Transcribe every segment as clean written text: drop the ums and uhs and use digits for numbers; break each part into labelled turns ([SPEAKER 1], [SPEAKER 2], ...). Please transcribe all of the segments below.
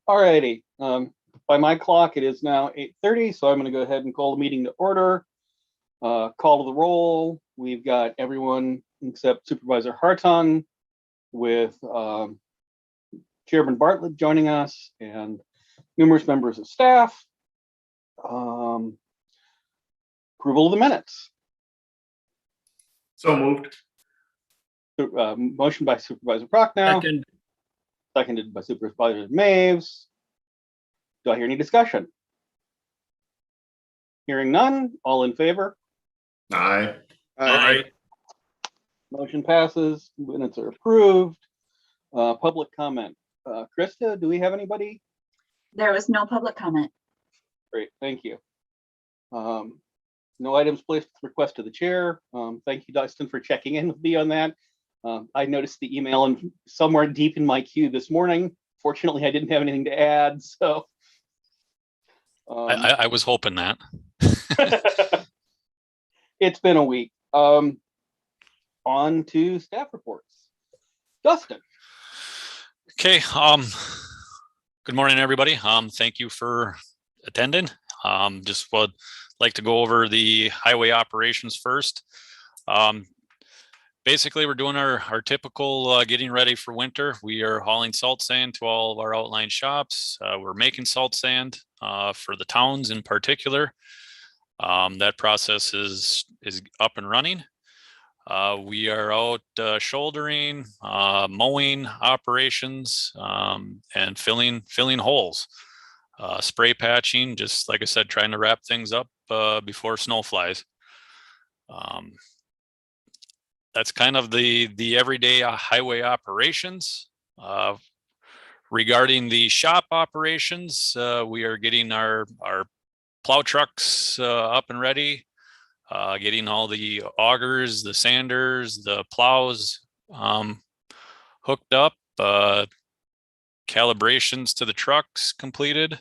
[SPEAKER 1] All righty. By my clock, it is now 8:30, so I'm going to go ahead and call the meeting to order. Call to the roll. We've got everyone except Supervisor Hartung with Chairman Bartlett joining us and numerous members of staff. Approval of the minutes.
[SPEAKER 2] So moved.
[SPEAKER 1] Motion by Supervisor Prochnow.
[SPEAKER 3] Second.
[SPEAKER 1] Seconded by Supervisor Maves. Do I hear any discussion? Hearing none, all in favor?
[SPEAKER 2] Aye.
[SPEAKER 3] Aye.
[SPEAKER 1] Motion passes, minutes are approved. Public comment. Krista, do we have anybody?
[SPEAKER 4] There was no public comment.
[SPEAKER 1] Great, thank you. No items placed with request to the chair. Thank you, Dustin, for checking in with me on that. I noticed the email and somewhere deep in my queue this morning. Fortunately, I didn't have anything to add, so.
[SPEAKER 5] I was hoping that.
[SPEAKER 1] It's been a week. On to staff reports. Dustin.
[SPEAKER 5] Okay. Good morning, everybody. Thank you for attending. Just would like to go over the highway operations first. Basically, we're doing our typical getting ready for winter. We are hauling salt sand to all of our outline shops. We're making salt sand for the towns in particular. That process is up and running. We are out shouldering, mowing operations, and filling holes. Spray patching, just like I said, trying to wrap things up before snow flies. That's kind of the everyday highway operations. Regarding the shop operations, we are getting our plow trucks up and ready, getting all the augers, the sanders, the plows hooked up, calibrations to the trucks completed.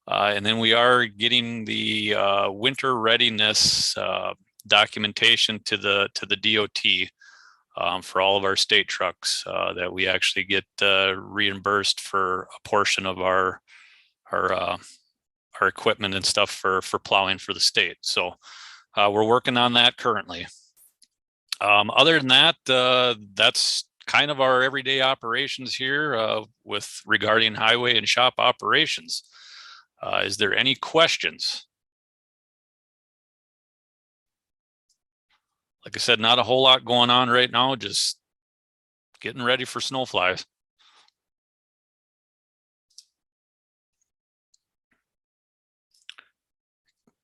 [SPEAKER 5] And then we are getting the winter readiness documentation to the DOT for all of our state trucks, that we actually get reimbursed for a portion of our equipment and stuff for plowing for the state. So we're working on that currently. Other than that, that's kind of our everyday operations here with regarding highway and shop operations. Is there any questions? Like I said, not a whole lot going on right now, just getting ready for snow flies.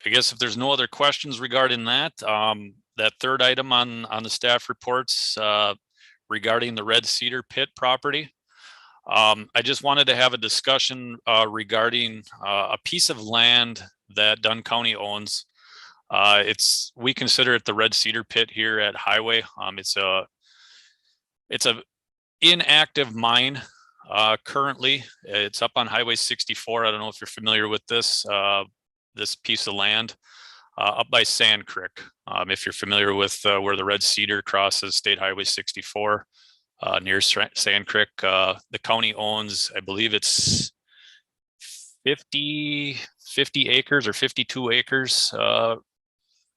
[SPEAKER 5] I guess if there's no other questions regarding that, that third item on the staff reports regarding the Red Cedar Pit Property. I just wanted to have a discussion regarding a piece of land that Dunn County owns. We consider it the Red Cedar Pit here at Highway. It's a inactive mine currently. It's up on Highway 64. I don't know if you're familiar with this piece of land up by Sand Creek. If you're familiar with where the Red Cedar crosses State Highway 64 near Sand Creek, the county owns, I believe it's 50 acres or 52 acres.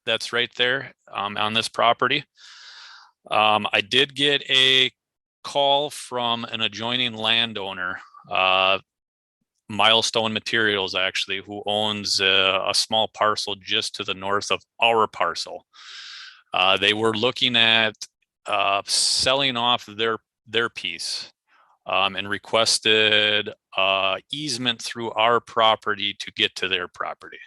[SPEAKER 5] That's right there on this property. I did get a call from an adjoining landowner, Milestone Materials, actually, who owns a small parcel just to the north of our parcel. They were looking at selling off their piece and requested easement through our property to get to their property.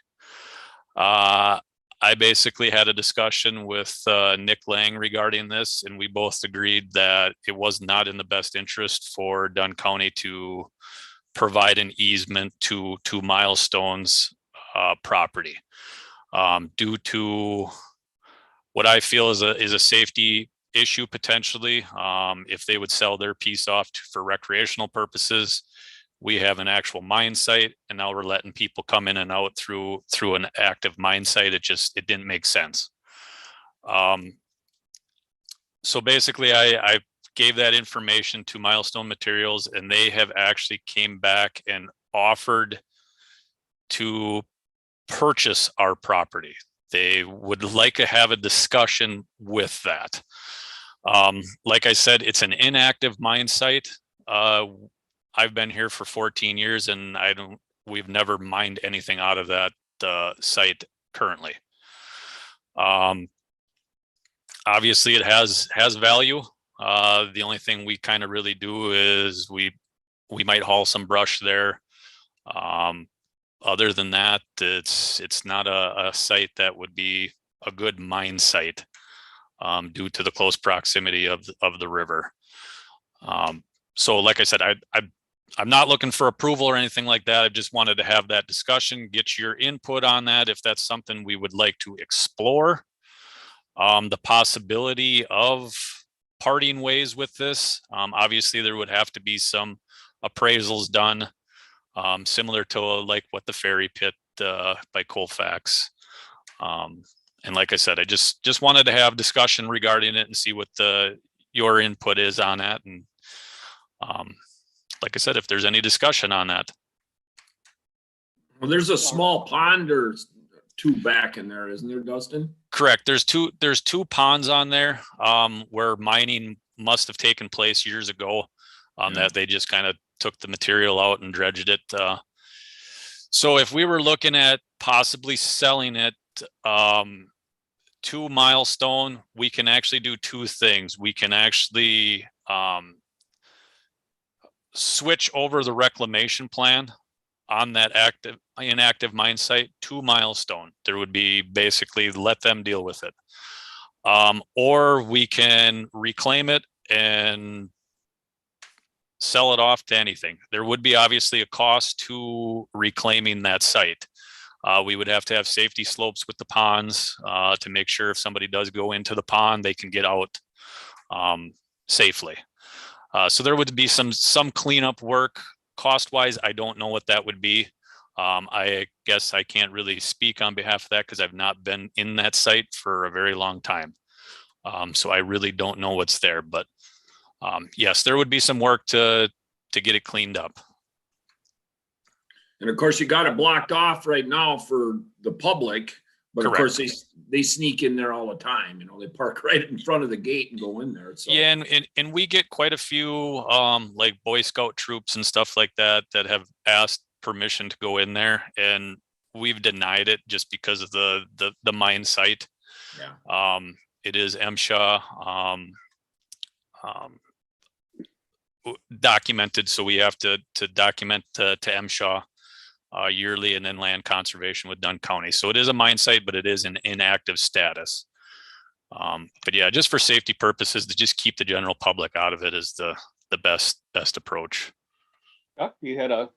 [SPEAKER 5] I basically had a discussion with Nick Lang regarding this, and we both agreed that it was not in the best interest for Dunn County to provide an easement to Milestone's property due to what I feel is a safety issue potentially. If they would sell their piece off for recreational purposes, we have an actual mine site, and now we're letting people come in and out through an active mine site. It didn't make sense. So basically I gave that information to Milestone Materials, and they have actually came back and offered to purchase our property. They would like to have a discussion with that. Like I said, it's an inactive mine site. I've been here for 14 years and we've never mined anything out of that site currently. Obviously it has value. The only thing we kind of really do is we might haul some brush there. Other than that, it's not a site that would be a good mine site due to the close proximity of the river. So like I said, I'm not looking for approval or anything like that. I just wanted to have that discussion, get your input on that if that's something we would like to explore. The possibility of parting ways with this. Obviously, there would have to be some appraisals done, similar to like what the ferry pit by Colfax. And like I said, I just wanted to have discussion regarding it and see what your input is on that. And like I said, if there's any discussion on that.
[SPEAKER 3] Well, there's a small pond or two back in there, isn't there, Dustin?
[SPEAKER 5] Correct. There's two ponds on there where mining must have taken place years ago. That they just kind of took the material out and dredged it. So if we were looking at possibly selling it to Milestone, we can actually do two things. We can actually switch over the reclamation plan on that inactive mine site to Milestone. There would be basically let them deal with it. Or we can reclaim it and sell it off to anything. There would be obviously a cost to reclaiming that site. We would have to have safety slopes with the ponds to make sure if somebody does go into the pond, they can get out safely. So there would be some cleanup work. Cost-wise, I don't know what that would be. I guess I can't really speak on behalf of that because I've not been in that site for a very long time. So I really don't know what's there, but yes, there would be some work to get it cleaned up.
[SPEAKER 3] And of course, you got it blocked off right now for the public, but of course they sneak in there all the time. You know, they park right in front of the gate and go in there. So.
[SPEAKER 5] Yeah, and we get quite a few like Boy Scout troops and stuff like that have asked permission to go in there, and we've denied it just because of the mine site.
[SPEAKER 3] Yeah.
[SPEAKER 5] It is MSHA documented, so we have to document to MSHA yearly, and then land conservation with Dunn County. So it is a mine site, but it is in inactive status. But yeah, just for safety purposes, to just keep the general public out of it is the best approach.
[SPEAKER 1] You had a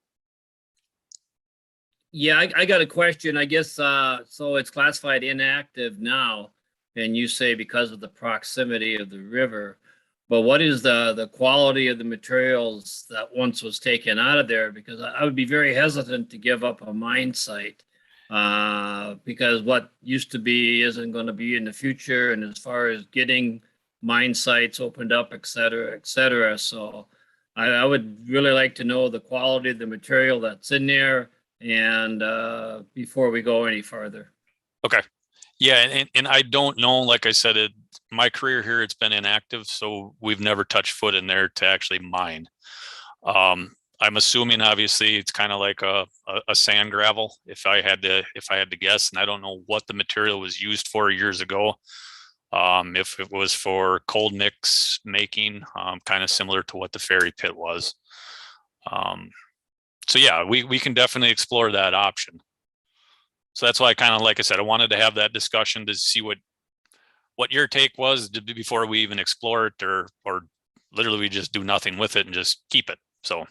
[SPEAKER 6] Yeah, I got a question. I guess so it's classified inactive now, and you say because of the proximity of the river. But what is the quality of the materials that once was taken out of there? Because I would be very hesitant to give up a mine site because what used to be isn't going to be in the future. And as far as getting mine sites opened up, et cetera, et cetera. So I would really like to know the quality of the material that's in there and before we go any further. Okay.
[SPEAKER 5] Yeah, and I don't know, like I said, my career here, it's been inactive, so we've never touched foot in there to actually mine. I'm assuming obviously it's kind of like a sand gravel, if I had to guess, and I don't know what the material was used for years ago. If it was for cold mix making, kind of similar to what the ferry pit was. So yeah, we can definitely explore that option. So that's why I kind of, like I said, I wanted to have that discussion to see what your take was before we even explore it, or literally we just do nothing with it and just keep it. So.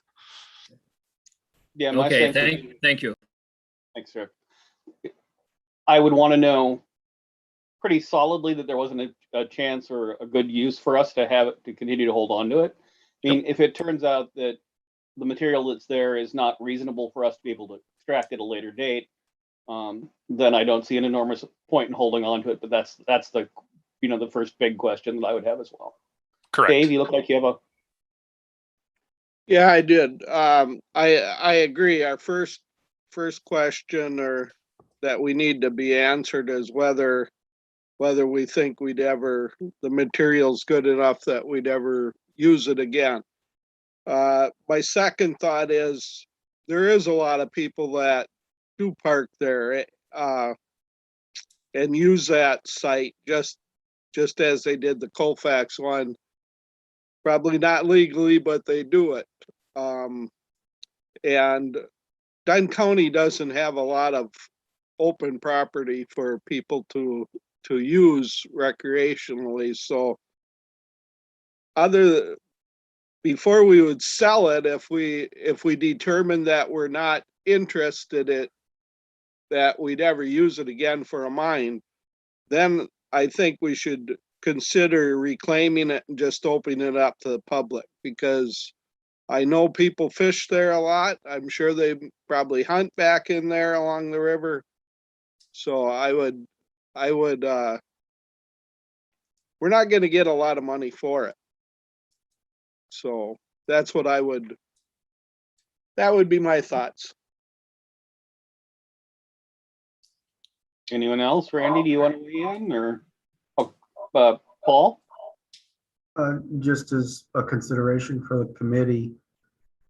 [SPEAKER 1] Yeah.
[SPEAKER 6] Okay. Thank you.
[SPEAKER 1] Thanks, sir. I would want to know pretty solidly that there wasn't a chance or a good use for us to have it to continue to hold on to it. I mean, if it turns out that the material that's there is not reasonable for us to be able to extract at a later date, then I don't see an enormous point in holding on to it. But that's the the first big question that I would have as well.
[SPEAKER 5] Correct.
[SPEAKER 1] Dave, you look like you have a.
[SPEAKER 7] Yeah, I did. I agree. Our first question or that we need to be answered is whether we think the material's good enough that we'd ever use it again. My second thought is there is a lot of people that do park there, and use that site just as they did the Colfax one. Probably not legally, but they do it. And Dunn County doesn't have a lot of open property for people to use recreationally. So before we would sell it, if we determine that we're not interested in that we'd ever use it again for a mine, then I think we should consider reclaiming it and just opening it up to the public, because I know people fish there a lot. I'm sure they probably hunt back in there along the river. So we're not going to get a lot of money for it. So that's what that would be my thoughts.
[SPEAKER 1] Anyone else? Randy, do you want to weigh in, or Paul?
[SPEAKER 8] Just as a consideration for the committee,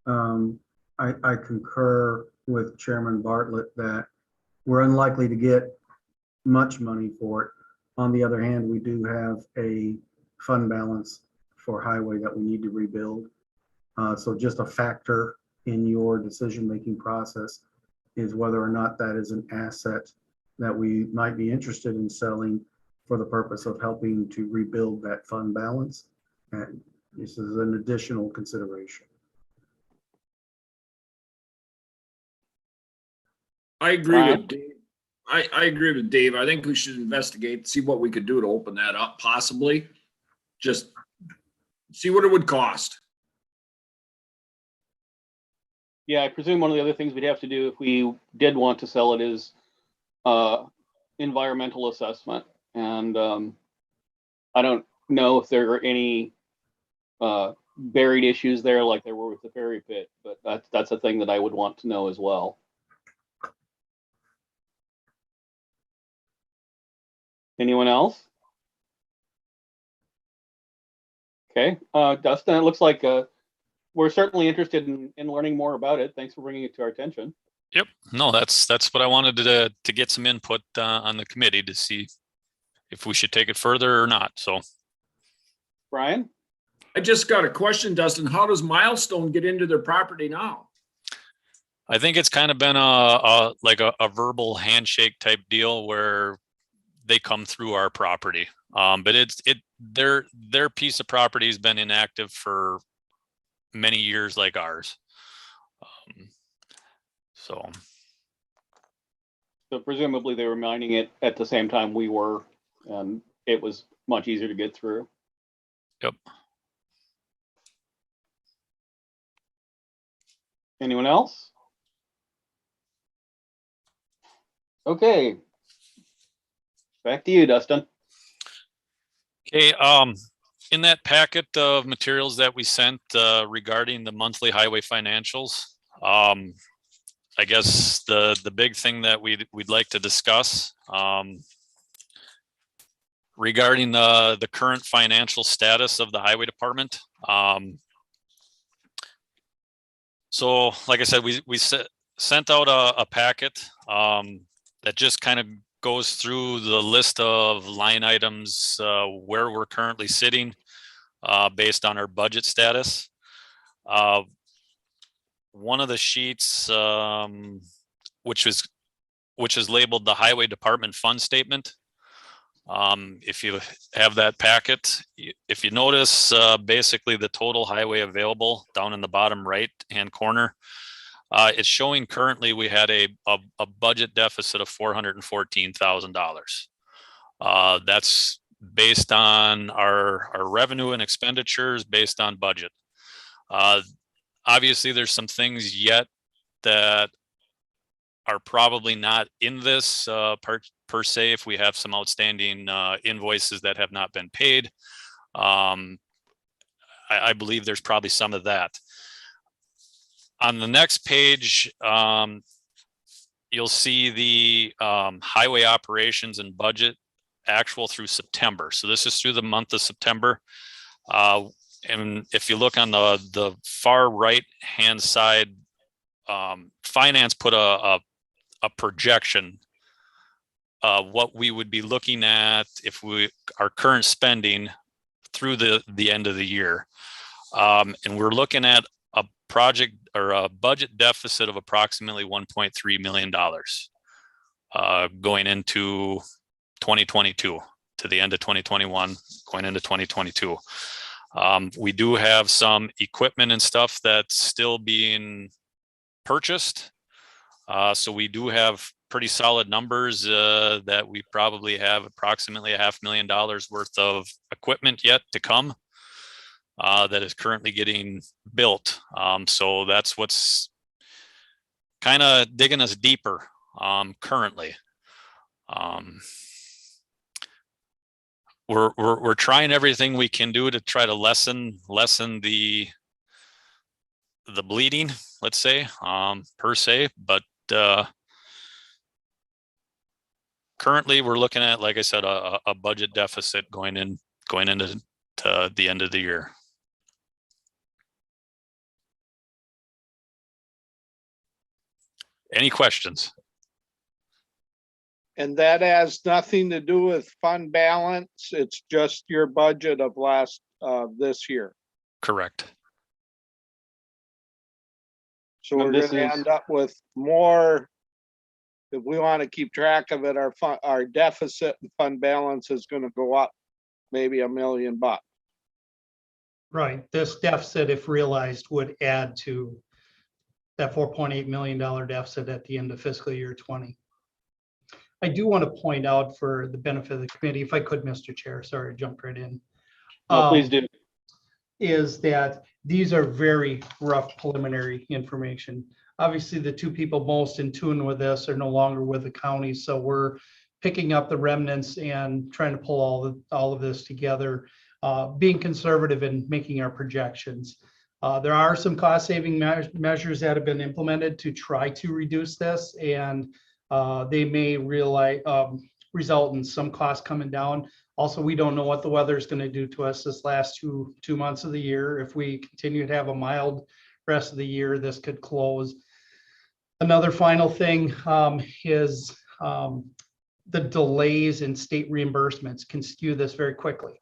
[SPEAKER 8] I concur with Chairman Bartlett that we're unlikely to get much money for it. On the other hand, we do have a fund balance for highway that we need to rebuild. So just a factor in your decision-making process is whether or not that is an asset that we might be interested in selling for the purpose of helping to rebuild that fund balance. And this is an additional consideration.
[SPEAKER 3] I agree with Dave. I agree with Dave. I think we should investigate, see what we could do to open that up, possibly. Just see what it would cost.
[SPEAKER 1] Yeah, I presume one of the other things we'd have to do if we did want to sell it is environmental assessment. And I don't know if there are any buried issues there like there were with the ferry pit, but that's a thing that I would want to know as well. Anyone else? Okay, Dustin, it looks like we're certainly interested in learning more about it. Thanks for bringing it to our attention.
[SPEAKER 5] Yep. No, that's what I wanted to get some input on the committee to see if we should take it further or not. So,
[SPEAKER 1] Brian?
[SPEAKER 3] I just got a question, Dustin. How does Milestone get into their property now?
[SPEAKER 5] I think it's kind of been a verbal handshake type deal where they come through our property. But their piece of property has been inactive for many years, like ours. So
[SPEAKER 1] presumably they were mining it at the same time we were, and it was much easier to get through.
[SPEAKER 5] Yep.
[SPEAKER 1] Anyone else? Okay. Back to you, Dustin.
[SPEAKER 5] Okay, in that packet of materials that we sent regarding the monthly highway financials, I guess the big thing that we'd like to discuss regarding the current financial status of the highway department. So, like I said, we sent out a packet that just kind of goes through the list of line items where we're currently sitting based on our budget status. One of the sheets, which is labeled the Highway Department Fund Statement. If you have that packet, if you notice, basically the total highway available down in the bottom right hand corner, it's showing currently we had a budget deficit of $414,000. That's based on our revenue and expenditures based on budget. Obviously, there's some things yet that are probably not in this per se. If we have some outstanding invoices that have not been paid, I believe there's probably some of that. On the next page, you'll see the highway operations and budget actual through September. So this is through the month of September. And if you look on the far right hand side, finance put a projection what we would be looking at if our current spending through the end of the year. And we're looking at a project or a budget deficit of approximately $1.3 million going into 2022 to the end of 2021, going into 2022. We do have some equipment and stuff that's still being purchased. So we do have pretty solid numbers that we probably have approximately $500,000 worth of equipment yet to come that is currently getting built. So that's what's kind of digging us deeper currently. We're trying everything we can do to try to lessen the bleeding, let's say, per se, but currently we're looking at, like I said, a budget deficit going into the end of the year. Any questions?
[SPEAKER 7] And that has nothing to do with fund balance. It's just your budget of this year.
[SPEAKER 5] Correct.
[SPEAKER 7] So
[SPEAKER 1] And
[SPEAKER 7] we're
[SPEAKER 1] this
[SPEAKER 7] gonna
[SPEAKER 1] is-
[SPEAKER 7] end up with more. If we want to keep track of it, our deficit and fund balance is gonna go up maybe $1 million.
[SPEAKER 9] Right, this deficit, if realized, would add to that $4.8 million deficit at the end of fiscal year 20. I do want to point out for the benefit of the committee, if I could, Mr. Chair, sorry, I jumped right in.
[SPEAKER 1] No, please do.
[SPEAKER 9] Is that these are very rough preliminary information. Obviously, the two people most in tune with this are no longer with the county, so we're picking up the remnants and trying to pull all of this together, being conservative and making our projections. There are some cost-saving measures that have been implemented to try to reduce this, and they may result in some costs coming down. Also, we don't know what the weather is going to do to us this last two months of the year. If we continue to have a mild rest of the year, this could close. Another final thing is the delays in state reimbursements can skew this very quickly.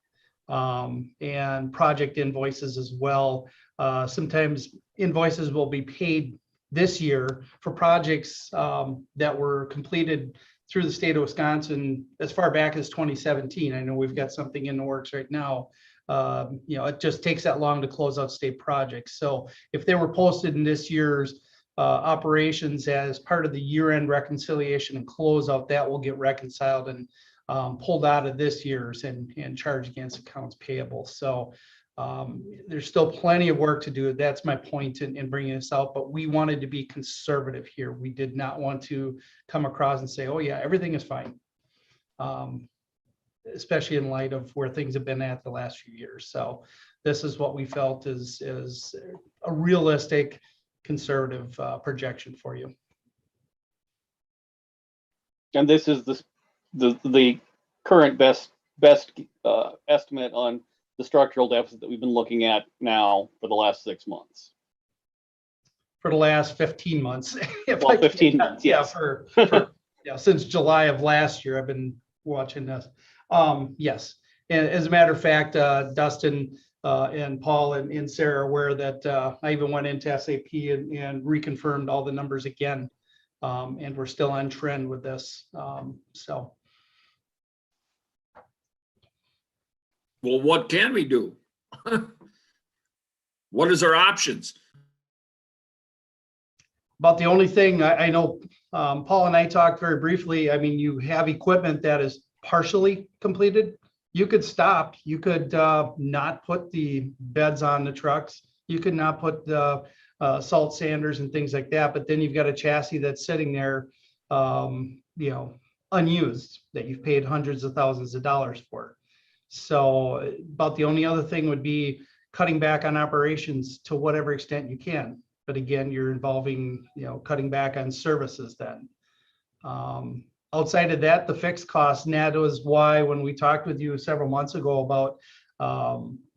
[SPEAKER 9] And project invoices as well. Sometimes invoices will be paid this year for projects that were completed through the state of Wisconsin as far back as 2017. I know we've got something in the works right now. It just takes that long to close out state projects. So if they were posted in this year's operations as part of the year-end reconciliation and closeout, that will get reconciled and pulled out of this year's and charged against accounts payable. So there's still plenty of work to do. That's my point in bringing this out, but we wanted to be conservative here. We did not want to come across and say, oh yeah, everything is fine. Especially in light of where things have been at the last few years. So this is what we felt is a realistic, conservative projection for you.
[SPEAKER 1] And this is the current best estimate on the structural deficit that we've been looking at now for the last 6 months.
[SPEAKER 9] For the last 15 months.
[SPEAKER 1] Well, 15 months, yes.
[SPEAKER 9] Since July of last year, I've been watching this. Yes, and as a matter of fact, Dustin and Paul and Sarah are aware that I even went into SAP and reconfirmed all the numbers again, and we're still on trend with this. So.
[SPEAKER 3] Well, what can we do? What is our options?
[SPEAKER 9] About the only thing I know, Paul and I talked very briefly. I mean, you have equipment that is partially completed. You could stop. You could not put the beds on the trucks. You could not put the salt sanders and things like that. But then you've got a chassis that's sitting there, unused, that you've paid hundreds of thousands of dollars for. So about the only other thing would be cutting back on operations to whatever extent you can. But again, you're involving, cutting back on services then. Outside of that, the fixed costs, and that was why when we talked with you several months ago about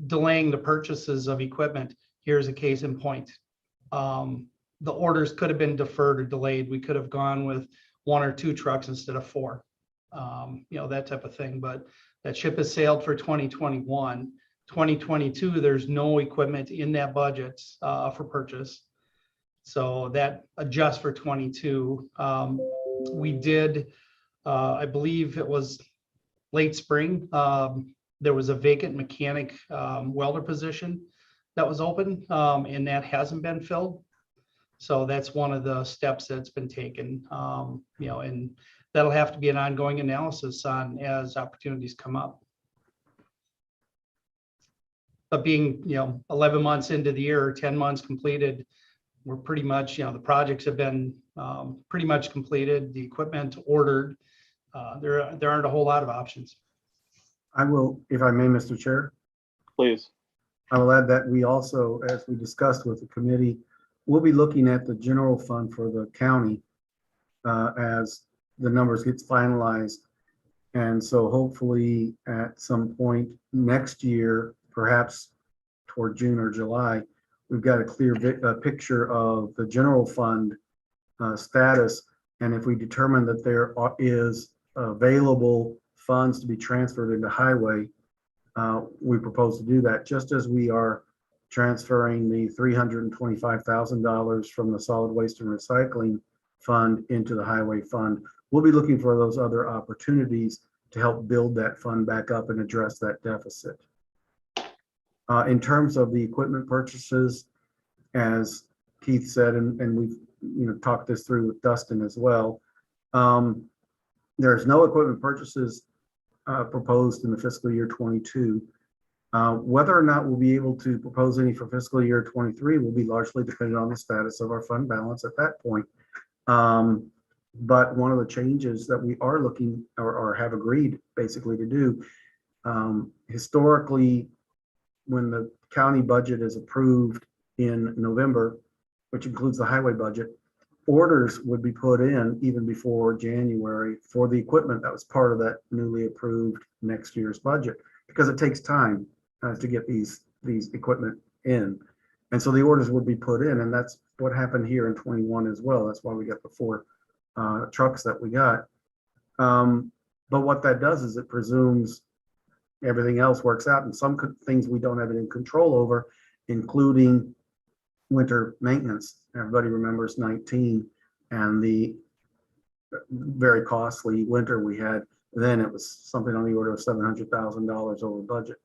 [SPEAKER 9] delaying the purchases of equipment, here's a case in point. The orders could have been deferred or delayed. We could have gone with 1 or 2 trucks instead of 4, that type of thing. But that ship has sailed for 2021. 2022, there's no equipment in that budget for purchase. So that adjusts for 22. We did, I believe it was late spring, there was a vacant mechanic welder position that was open, and that hasn't been filled. So that's one of the steps that's been taken, and that'll have to be an ongoing analysis on as opportunities come up. But being, 11 months into the year, 10 months completed, we're pretty much, the projects have been pretty much completed, the equipment ordered. There aren't a whole lot of options.
[SPEAKER 8] I will, if I may, Mr. Chair,
[SPEAKER 1] Please.
[SPEAKER 8] I will add that we also, as we discussed with the committee, we'll be looking at the general fund for the county as the numbers gets finalized. And so hopefully at some point next year, perhaps toward June or July, we've got a clear picture of the general fund status. And if we determine that there is available funds to be transferred into highway, we propose to do that, just as we are transferring the $325,000 from the solid waste and recycling fund into the highway fund. We'll be looking for those other opportunities to help build that fund back up and address that deficit. In terms of the equipment purchases, as Keith said, and we've talked this through with Dustin as well, there's no equipment purchases proposed in the fiscal year 22. Whether or not we'll be able to propose any for fiscal year 23 will be largely dependent on the status of our fund balance at that point. But one of the changes that we are looking or have agreed basically to do, historically, when the county budget is approved in November, which includes the highway budget, orders would be put in even before January for the equipment that was part of that newly approved next year's budget, because it takes time to get these equipment in. And so the orders would be put in, and that's what happened here in 21 as well. That's why we got the 4 trucks that we got. But what that does is it presumes everything else works out, and some things we don't have any control over, including winter maintenance. Everybody remembers 19 and the very costly winter we had. Then it was something on the order of $700,000 over budget.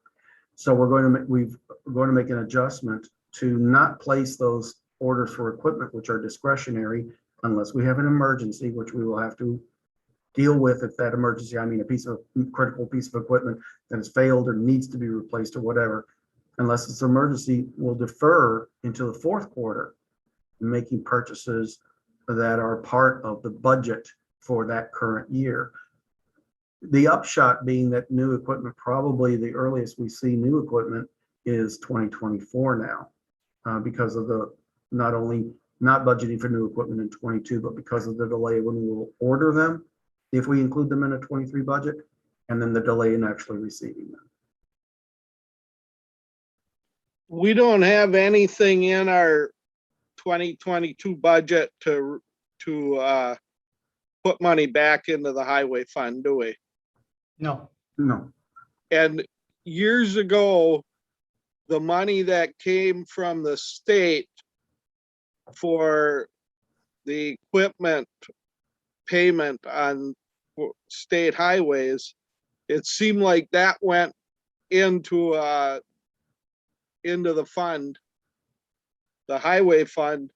[SPEAKER 8] So we're going to make an adjustment to not place those orders for equipment, which are discretionary, unless we have an emergency, which we will have to deal with. If that emergency, I mean a critical piece of equipment that has failed or needs to be replaced or whatever, unless it's an emergency, we'll defer into the 4th quarter, making purchases that are part of the budget for that current year. The upshot being that new equipment, probably the earliest we see new equipment is 2024 now, because of the not only not budgeting for new equipment in 22, but because of the delay when we will order them, if we include them in a 23 budget, and then the delay in actually receiving them.
[SPEAKER 7] We don't have anything in our 2022 budget to put money back into the highway fund, do we?
[SPEAKER 9] No.
[SPEAKER 8] No.
[SPEAKER 7] And years ago, the money that came from the state for the equipment payment on state highways, it seemed like that went into the fund, the highway fund,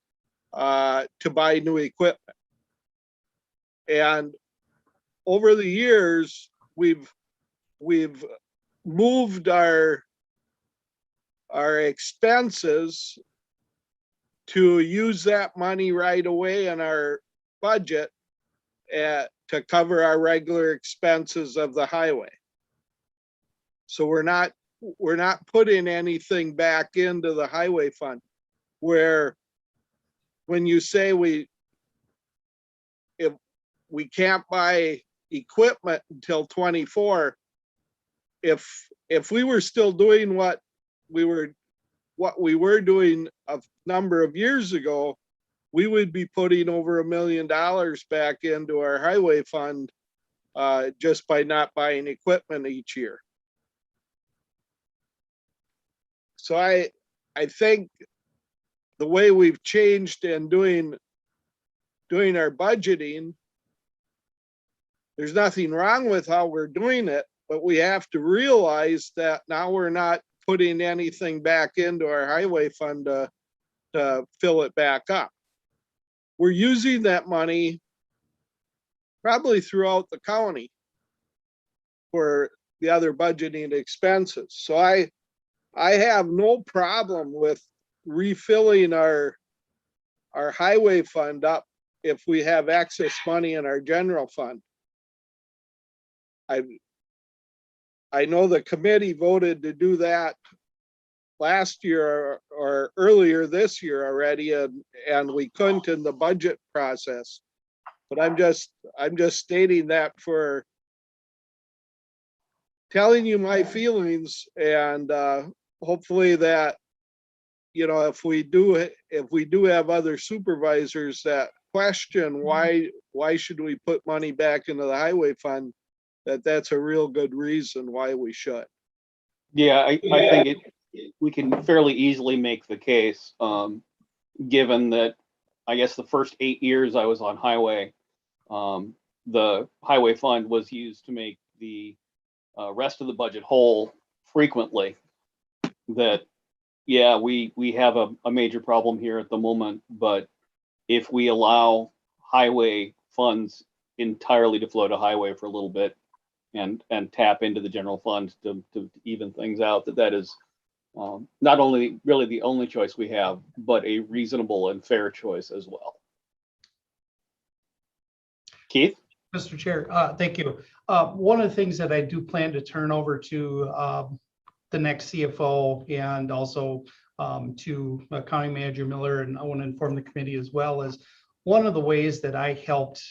[SPEAKER 7] to buy new equipment. And over the years, we've moved our expenses to use that money right away in our budget to cover our regular expenses of the highway. So we're not putting anything back into the highway fund, where when you say if we can't buy equipment until 24, if we were still doing what we were doing a number of years ago, we would be putting over $1 million back into our highway fund just by not buying equipment each year. So I think the way we've changed in doing our budgeting, there's nothing wrong with how we're doing it, but we have to realize that now we're not putting anything back into our highway fund to fill it back up. We're using that money probably throughout the county for the other budgeting expenses. So I have no problem with refilling our highway fund up if we have excess money in our general fund. I know the committee voted to do that last year or earlier this year already, and we couldn't in the budget process. But I'm just stating that for telling you my feelings, and hopefully that, you know, if we do have other supervisors that question why should we put money back into the highway fund, that's a real good reason why we should.
[SPEAKER 1] Yeah, I think we can fairly easily make the case, given that, I guess the first 8 years I was on highway, the highway fund was used to make the rest of the budget whole frequently. That, yeah, we have a major problem here at the moment, but if we allow highway funds entirely to flow to highway for a little bit and tap into the general fund to even things out, that is not only really the only choice we have, but a reasonable and fair choice as well. Keith?
[SPEAKER 9] Mr. Chair, thank you. One of the things that I do plan to turn over to the next CFO and also to County Manager Miller, and I want to inform the committee as well, is one of the ways that I helped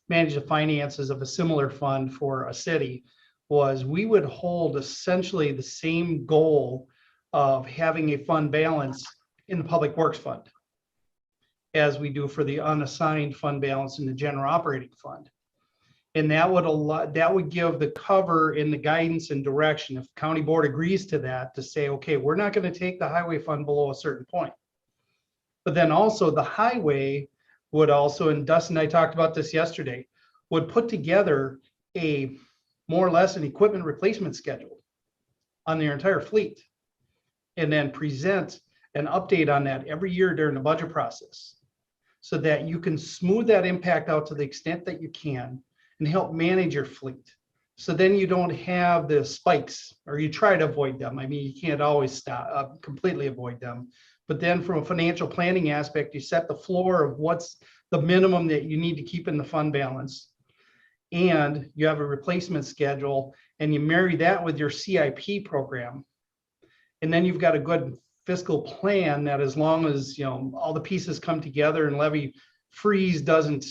[SPEAKER 9] manage the finances of a similar fund for a city was we would hold essentially the same goal of having a fund balance in the Public Works Fund as we do for the unassigned fund balance in the general operating fund. And that would give the cover in the guidance and direction, if county board agrees to that, to say, okay, we're not going to take the highway fund below a certain point. But then also the highway would also, and Dustin and I talked about this yesterday, would put together a more or less an equipment replacement schedule on their entire fleet, and then present an update on that every year during the budget process, so that you can smooth that impact out to the extent that you can and help manage your fleet. So then you don't have the spikes, or you try to avoid them. I mean, you can't always completely avoid them. But then from a financial planning aspect, you set the floor of what's the minimum that you need to keep in the fund balance. And you have a replacement schedule, and you marry that with your CIP program. And then you've got a good fiscal plan that, as long as, you know, all the pieces come together and levy freeze doesn't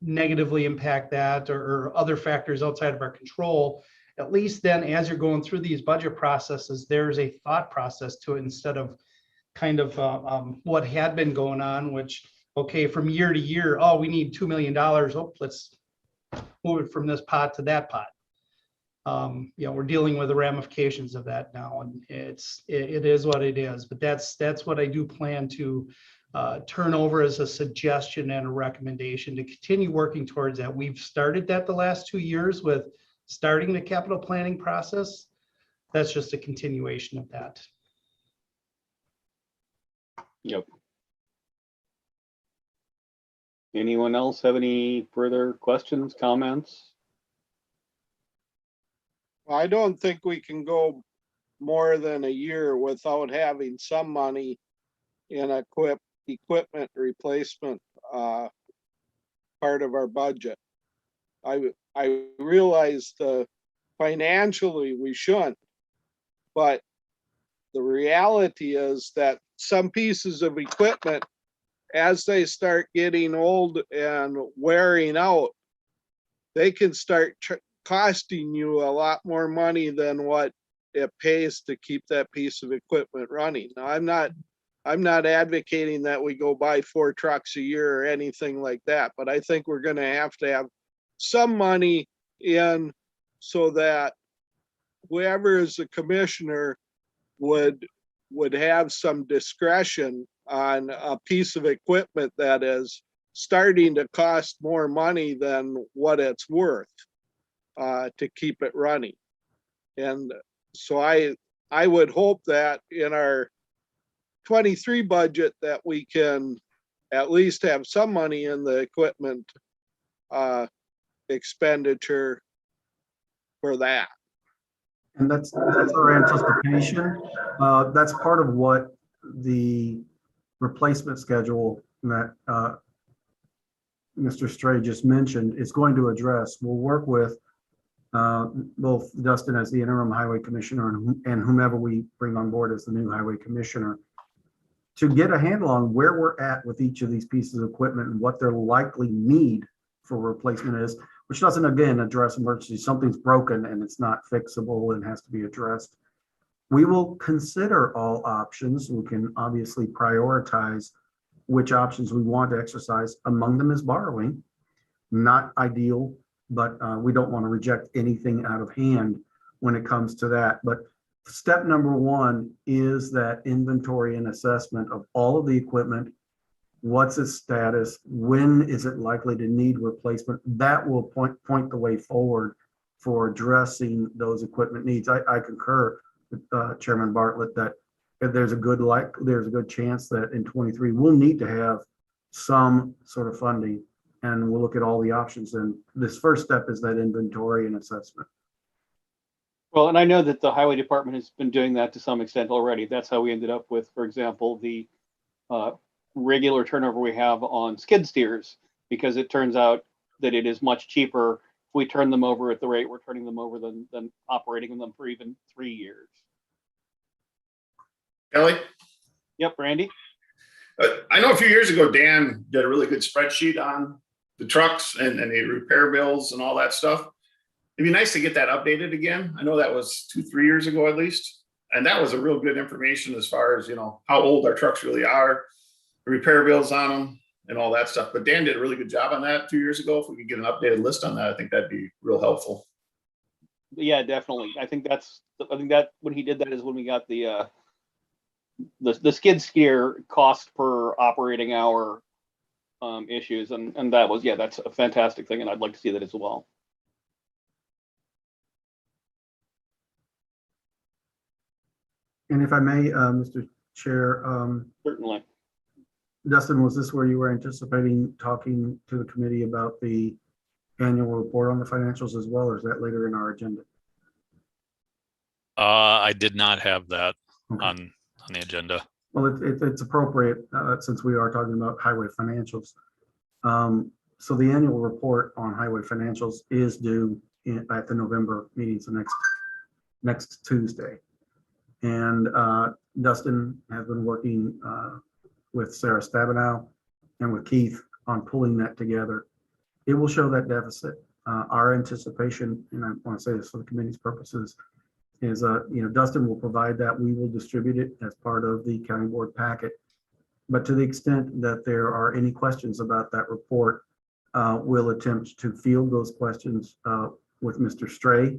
[SPEAKER 9] negatively impact that, or other factors outside of our control, at least then as you're going through these budget processes, there's a thought process to it, instead of kind of what had been going on, which, okay, from year to year, oh, we need $2 million. Oh, let's move it from this pot to that pot. You know, we're dealing with the ramifications of that now, and it is what it is. But that's what I do plan to turn over as a suggestion and a recommendation to continue working towards that. We've started that the last 2 years with starting the capital planning process. That's just a continuation of that.
[SPEAKER 1] Yep. Anyone else have any further questions, comments?
[SPEAKER 7] I don't think we can go more than a year without having some money in equipment replacement part of our budget. I realize financially we shouldn't, but the reality is that some pieces of equipment as they start getting old and wearing out, they can start costing you a lot more money than what it pays to keep that piece of equipment running. Now, I'm not advocating that we go buy 4 trucks a year or anything like that, but I think we're gonna have to have some money in so that whoever is the commissioner would have some discretion on a piece of equipment that is starting to cost more money than what it's worth to keep it running. And so I would hope that in our 23 budget that we can at least have some money in the equipment expenditure for that.
[SPEAKER 8] And that's our anticipation. That's part of what the replacement schedule that Mr. Stray just mentioned is going to address. We'll work with both Dustin as the interim highway commissioner and whomever we bring on board as the new highway commissioner to get a handle on where we're at with each of these pieces of equipment and what their likely need for replacement is, which doesn't, again, address emergency. Something's broken and it's not fixable and has to be addressed. We will consider all options. We can obviously prioritize which options we want to exercise. Among them is borrowing. Not ideal, but we don't want to reject anything out of hand when it comes to that. But step number one is that inventory and assessment of all of the equipment. What's its status? When is it likely to need replacement? That will point the way forward for addressing those equipment needs. I concur with Chairman Bartlett that there's a good chance that in 23 we'll need to have some sort of funding, and we'll look at all the options. And this first step is that inventory and assessment.
[SPEAKER 1] Well, and I know that the highway department has been doing that to some extent already. That's how we ended up with, for example, the regular turnover we have on skid steers, because it turns out that it is much cheaper if we turn them over at the rate we're turning them over than operating them for even 3 years.
[SPEAKER 2] Kelly?
[SPEAKER 1] Yep, Randy?
[SPEAKER 2] I know a few years ago, Dan did a really good spreadsheet on the trucks and the repair bills and all that stuff. It'd be nice to get that updated again. I know that was 2-3 years ago at least. And that was a real good information as far as, how old our trucks really are, the repair bills on them and all that stuff. But Dan did a really good job on that 2 years ago. If we could get an updated list on that, I think that'd be real helpful.
[SPEAKER 1] Yeah, definitely. I think that when he did that is when we got the skid steer cost per operating hour issues. And that was, that's a fantastic thing. And I'd like to see that as well.
[SPEAKER 8] And if I may, Mr. Chair,
[SPEAKER 1] Certainly.
[SPEAKER 8] Dustin, was this where you were anticipating talking to the committee about the annual report on the financials as well, or is that later in our agenda?
[SPEAKER 5] I did not have that
[SPEAKER 8] Okay.
[SPEAKER 5] on the agenda.
[SPEAKER 8] Well, it's appropriate since we are talking about highway financials. So the annual report on highway financials is due at the November meeting, so next Tuesday. And Dustin has been working with Sarah Stabenow and with Keith on pulling that together. It will show that deficit. Our anticipation, and I want to say this for the committee's purposes, is Dustin will provide that. We will distribute it as part of the county board packet. But to the extent that there are any questions about that report, we'll attempt to field those questions with Mr. Stray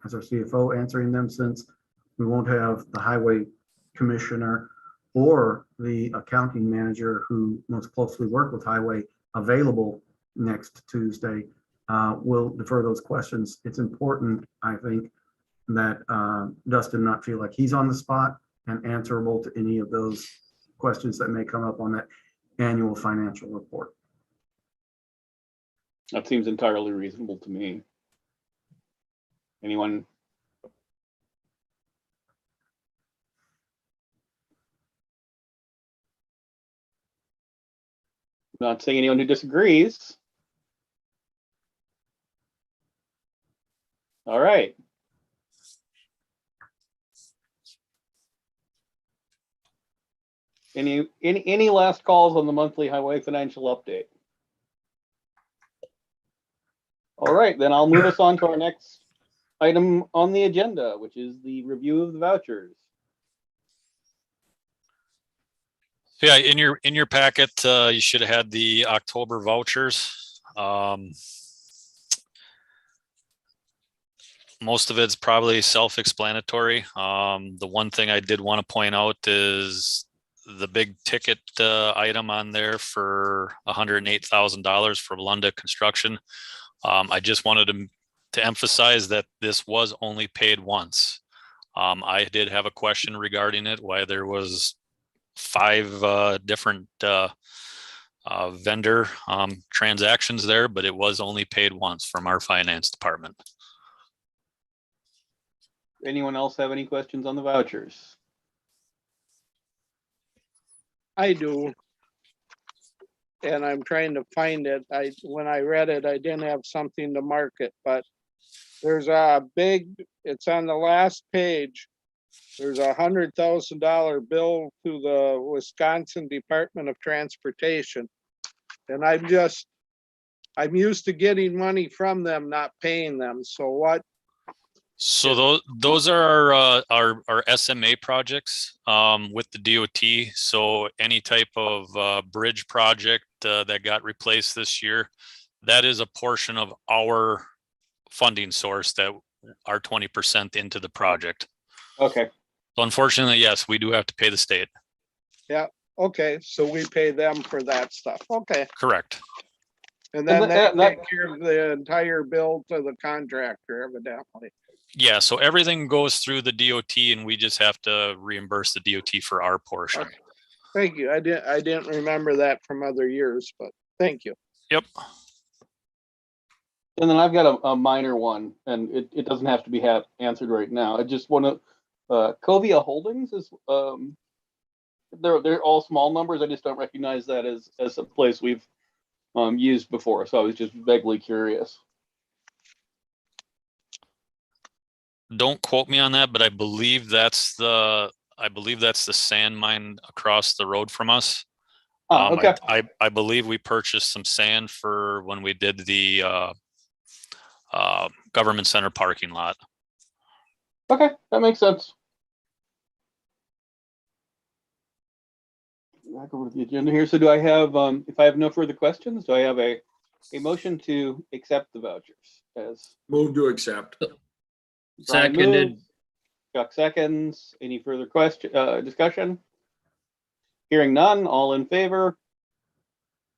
[SPEAKER 8] as our CFO answering them, since we won't have the highway commissioner or the accounting manager who most closely work with highway available next Tuesday. We'll defer those questions. It's important, I think, that Dustin not feel like he's on the spot and answerable to any of those questions that may come up on that annual financial report.
[SPEAKER 1] That seems entirely reasonable to me. Anyone? Not saying anyone who disagrees. All right. Any last calls on the monthly highway financial update? All right, then I'll move us on to our next item on the agenda, which is the review of the vouchers.
[SPEAKER 5] Yeah, in your packet, you should have had the October vouchers. Most of it's probably self-explanatory. The one thing I did want to point out is the big ticket item on there for $108,000 for Lunda Construction. I just wanted to emphasize that this was only paid once. I did have a question regarding it, why there was 5 different vendor transactions there, but it was only paid once from our finance department.
[SPEAKER 1] Anyone else have any questions on the vouchers?
[SPEAKER 7] I do. And I'm trying to find it. When I read it, I didn't have something to mark it, but there's a big, it's on the last page. There's $100,000 bill to the Wisconsin Department of Transportation. And I'm used to getting money from them, not paying them. So what?
[SPEAKER 5] So those are our SMA projects with the DOT. So any type of bridge project that got replaced this year, that is a portion of our funding source that are 20% into the project.
[SPEAKER 1] Okay.
[SPEAKER 5] So unfortunately, yes, we do have to pay the state.
[SPEAKER 7] Yeah, okay, so we pay them for that stuff. Okay.
[SPEAKER 5] Correct.
[SPEAKER 7] And then
[SPEAKER 1] that-
[SPEAKER 7] they take care of the entire bill to the contractor evidently.
[SPEAKER 5] Yeah, so everything goes through the DOT and we just have to reimburse the DOT for our portion.
[SPEAKER 7] Okay. Thank you. I didn't remember that from other years, but thank you.
[SPEAKER 5] Yep.
[SPEAKER 1] And then I've got a minor one, and it doesn't have to be answered right now. I just want to, Covia Holdings is, they're all small numbers. I just don't recognize that as a place we've used before. So I was just vaguely curious.
[SPEAKER 5] Don't quote me on that, but I believe that's the sand mine across the road from us.
[SPEAKER 1] Okay.
[SPEAKER 5] I believe we purchased some sand for when we did the government center parking lot.
[SPEAKER 1] Okay, that makes sense. Back over to the agenda here. So do I have, if I have no further questions, do I have a motion to accept the vouchers as
[SPEAKER 3] Move to accept.
[SPEAKER 1] Brian
[SPEAKER 6] Seconded.
[SPEAKER 1] moves, Chuck seconds? Any further discussion? Hearing none, all in favor?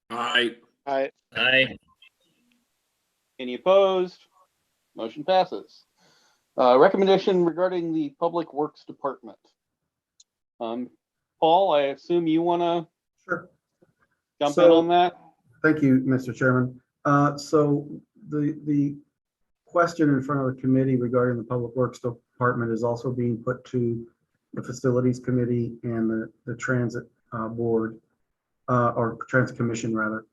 [SPEAKER 3] Aye.
[SPEAKER 6] Aye.
[SPEAKER 1] Any opposed? Motion passes. Recommendation regarding the Public Works Department. Paul, I assume you want to
[SPEAKER 8] Sure.
[SPEAKER 1] jump in on that?
[SPEAKER 8] Thank you, Mr. Chairman. So the question in front of the committee regarding the Public Works Department is also being put to the Facilities Committee and the Transit Board, or Transit Commission rather.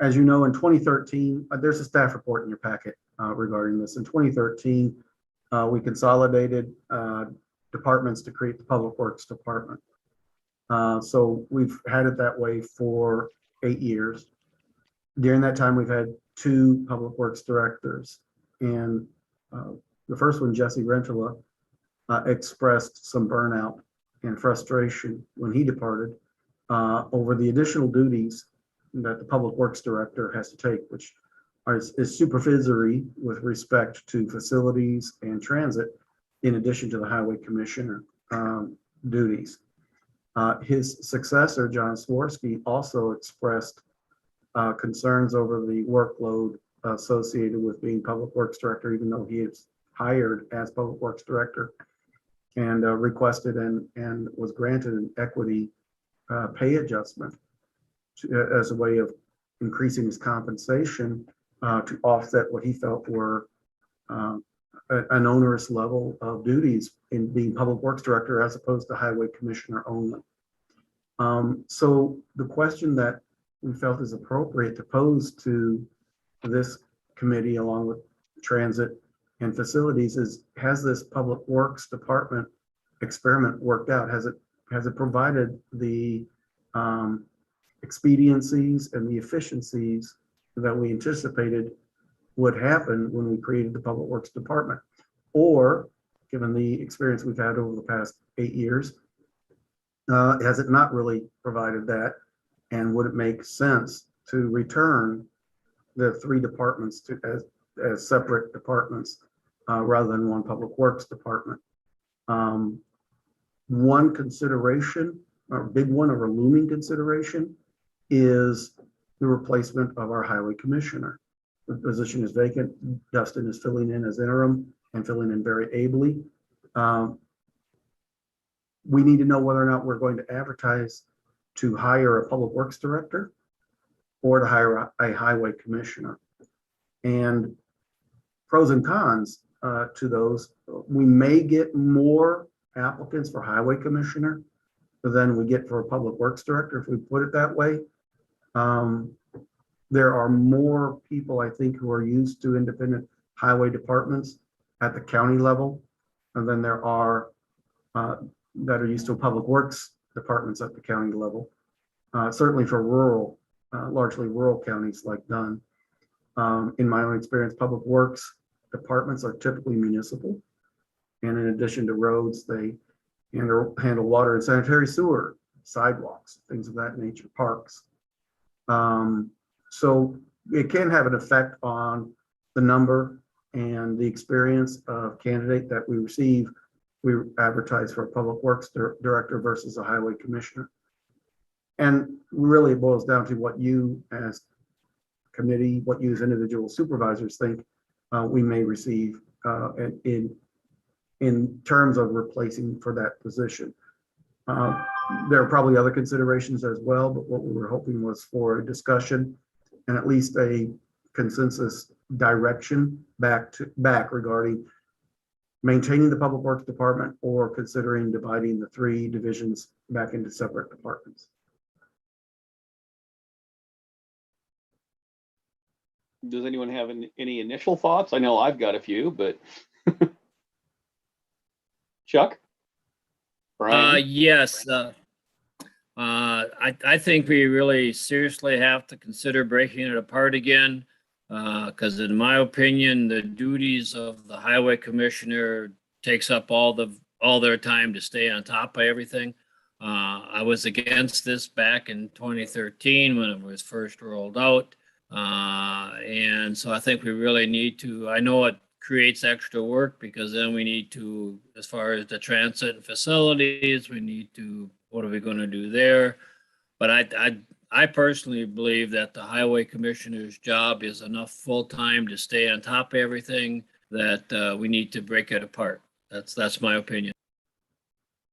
[SPEAKER 8] As you know, in 2013, there's a staff report in your packet regarding this. In 2013, we consolidated departments to create the Public Works Department. So we've had it that way for 8 years. During that time, we've had 2 Public Works directors, and the first one, Jesse Rentala, expressed some burnout and frustration when he departed over the additional duties that the Public Works Director has to take, which is supervisory with respect to facilities and transit, in addition to the Highway Commissioner duties. His successor, John Swirsky, also expressed concerns over the workload associated with being Public Works Director, even though he is hired as Public Works Director, and requested and was granted an equity pay adjustment as a way of increasing his compensation to offset what he felt were an onerous level of duties in being Public Works Director as opposed to Highway Commissioner only. So the question that we felt is appropriate to pose to this committee, along with Transit and Facilities, is: has this Public Works Department experiment worked out? Has has it provided the expediencies and the efficiencies that we anticipated would happen when we created the Public Works Department? Or, given the experience we've had over the past 8 years, has it not really provided that? And would it make sense to return the 3 departments to as separate departments rather than one Public Works Department? One consideration, or big one, or a looming consideration, is the replacement of our highway commissioner. The position is vacant. Dustin is filling in as interim and filling in very ably. We need to know whether or not we're going to advertise to hire a public works director or to hire a highway commissioner. And pros and cons to those, we may get more applicants for highway commissioner than we get for a public works director, if we put it that way. There are more people, I think, who are used to independent highway departments at the county level than there are that are used to public works departments at the county level. Certainly for rural, largely rural counties like Dunn. In my own experience, public works departments are typically municipal. And in addition to roads, they handle water and sanitary sewer, sidewalks, things of that nature, parks. So it can have an effect on the number and the experience of candidate that we receive. We advertise for a public works director versus a highway commissioner. And really it boils down to what you as committee, what you as individual supervisors think we may receive in terms of replacing for that position. There are probably other considerations as well, but what we were hoping was for a discussion and at least a consensus direction back regarding maintaining the Public Works Department or considering dividing the 3 divisions back into separate departments.
[SPEAKER 1] Does anyone have any initial thoughts? I know I've got a few, but Chuck? Brian?
[SPEAKER 6] Yes. I think we really seriously have to consider breaking it apart again. Because in my opinion, the duties of the highway commissioner takes up all their time to stay on top of everything. I was against this back in 2013 when it was first rolled out. And so I think we really need to, I know it creates extra work because then we need to, as far as the transit and facilities, we need to, what are we going to do there? But I personally believe that the highway commissioner's job is enough full-time to stay on top of everything that we need to break it apart. That's my opinion.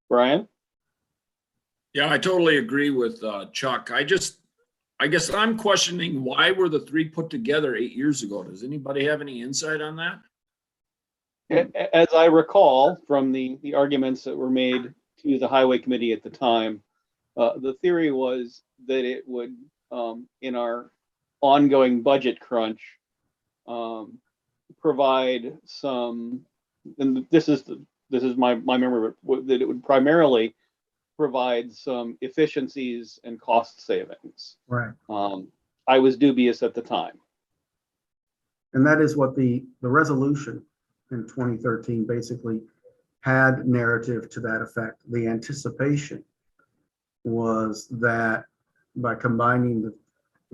[SPEAKER 1] Brian?
[SPEAKER 3] Yeah, I totally agree with Chuck. I guess I'm questioning why were the 3 put together 8 years ago? Does anybody have any insight on that?
[SPEAKER 1] As I recall from the arguments that were made to the highway committee at the time, the theory was that it would, in our ongoing budget crunch, provide some, and this is my memory, that it would primarily provide some efficiencies and cost savings.
[SPEAKER 8] Right.
[SPEAKER 1] I was dubious at the time.
[SPEAKER 8] And that is what the resolution in 2013 basically had narrative to that effect. The anticipation was that by combining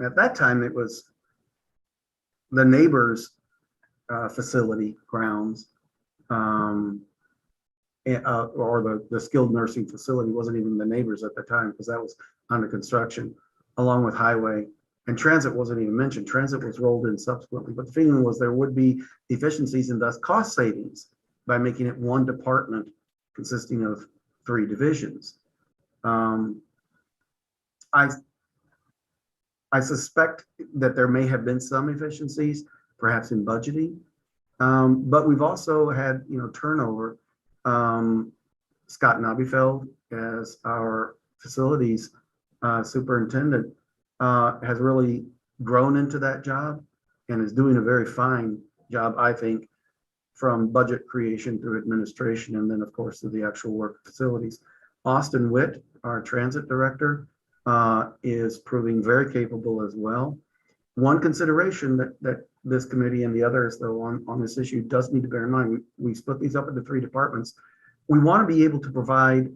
[SPEAKER 8] at that time it was the neighbor's facility grounds, or the skilled nursing facility wasn't even the neighbors at the time because that was under construction, along with highway. And transit wasn't even mentioned. Transit was rolled in subsequently, but the feeling was there would be efficiencies and thus cost savings by making it one department consisting of 3 divisions. I suspect that there may have been some efficiencies, perhaps in budgeting, but we've also had turnover. Scott Nobbyfeld, as our facilities superintendent, has really grown into that job and is doing a very fine job, I think, from budget creation through administration and then of course to the actual work facilities. Austin Witt, our transit director, is proving very capable as well. One consideration that this committee and the others, though, on this issue does need to bear in mind, we split these up into 3 departments. We want to be able to provide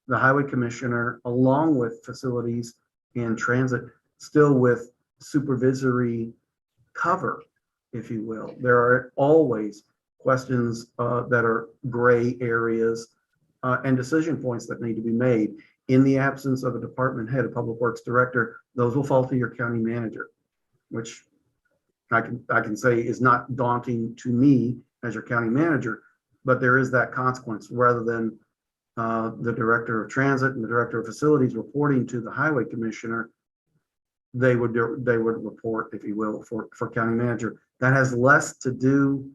[SPEAKER 8] the highway commissioner, along with facilities and transit, still with supervisory cover, if you will. There are always questions that are gray areas and decision points that need to be made. In the absence of a department head, a public works director, those will fall to your county manager, which I can say is not daunting to me as your county manager, but there is that consequence. Rather than the director of transit and the director of facilities reporting to the highway commissioner, they would report, if you will, for county manager. That has less to do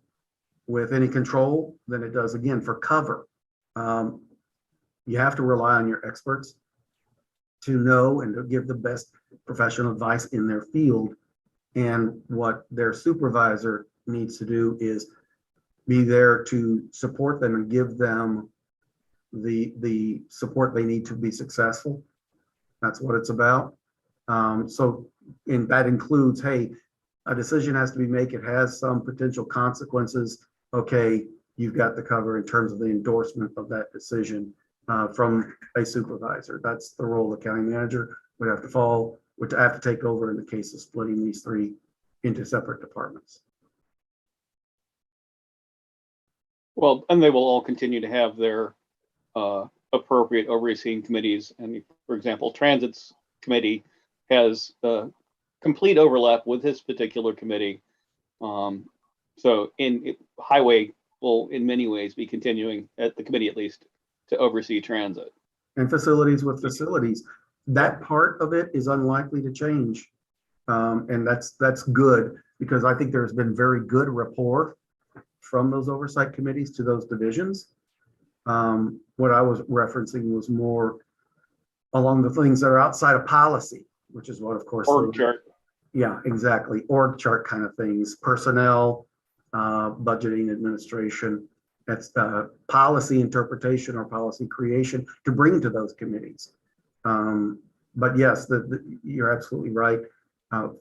[SPEAKER 8] with any control than it does, again, for cover. You have to rely on your experts to know and to give the best professional advice in their field. And what their supervisor needs to do is be there to support them and give them the support they need to be successful. That's what it's about. So that includes, hey, a decision has to be made. It has some potential consequences. Okay, you've got the cover in terms of the endorsement of that decision from a supervisor. That's the role of the county manager. Would have to take over in the case of splitting these 3 into separate departments.
[SPEAKER 1] Well, and they will all continue to have their appropriate overseeing committees. And for example, Transit's committee has complete overlap with his particular committee. So highway will in many ways be continuing at the committee, at least, to oversee transit.
[SPEAKER 8] And facilities with facilities. That part of it is unlikely to change. And that's good, because I think there's been very good rapport from those oversight committees to those divisions. What I was referencing was more along the things that are outside of policy, which is what, of course,
[SPEAKER 1] Org chart.
[SPEAKER 8] Yeah, exactly. Org chart kind of things, personnel, budgeting, administration. That's policy interpretation or policy creation to bring to those committees. But yes, you're absolutely right.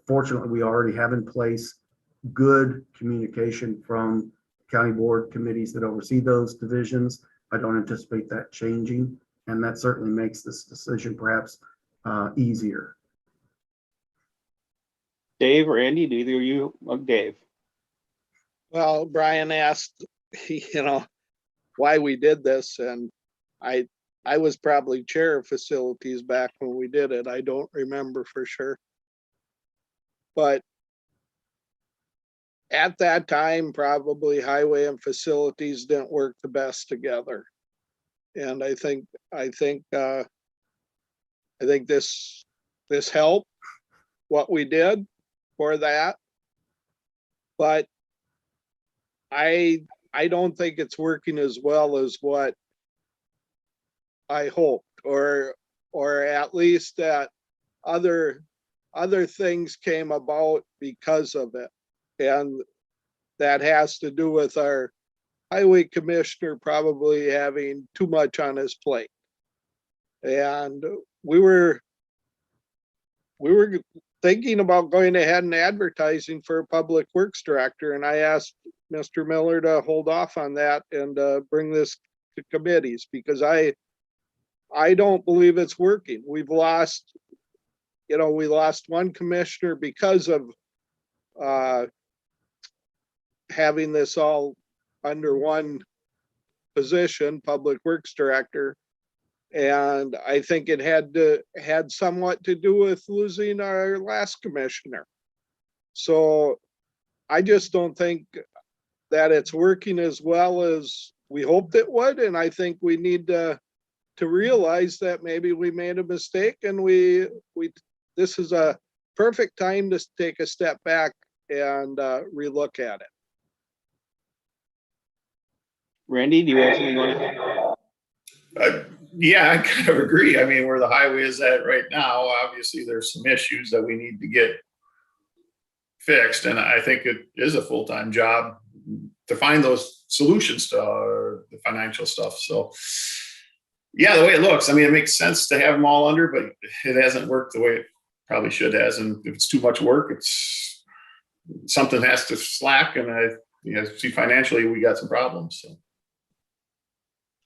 [SPEAKER 8] Fortunately, we already have in place good communication from county board committees that oversee those divisions. I don't anticipate that changing, and that certainly makes this decision perhaps easier.
[SPEAKER 1] Dave or Andy, do either of you? Dave.
[SPEAKER 7] Well, Brian asked, why we did this, and I was probably chair of facilities back when we did it. I don't remember for sure. But at that time, probably highway and facilities didn't work the best together. And I think this helped what we did for that. But I don't think it's working as well as what I hoped, or at least that other things came about because of it. And that has to do with our highway commissioner probably having too much on his plate. And we were thinking about going ahead and advertising for a public works director. And I asked Mr. Miller to hold off on that and bring this to committees, because I don't believe it's working. We lost one commissioner because of having this all under one position, public works director. And I think it had somewhat to do with losing our last commissioner. So I just don't think that it's working as well as we hoped it would. And I think we need to realize that maybe we made a mistake, and this is a perfect time to take a step back and relook at it.
[SPEAKER 1] Randy, do you have something you want to?
[SPEAKER 2] Yeah, I kind of agree. I mean, where the highway is at right now, obviously there's some issues that we need to get fixed. And I think it is a full-time job to find those solutions to the financial stuff. So Yeah, the way it looks, I mean, it makes sense to have them all under, but it hasn't worked the way it probably should has. And if it's too much work, it's something has to slack. And see, financially, we got some problems. So.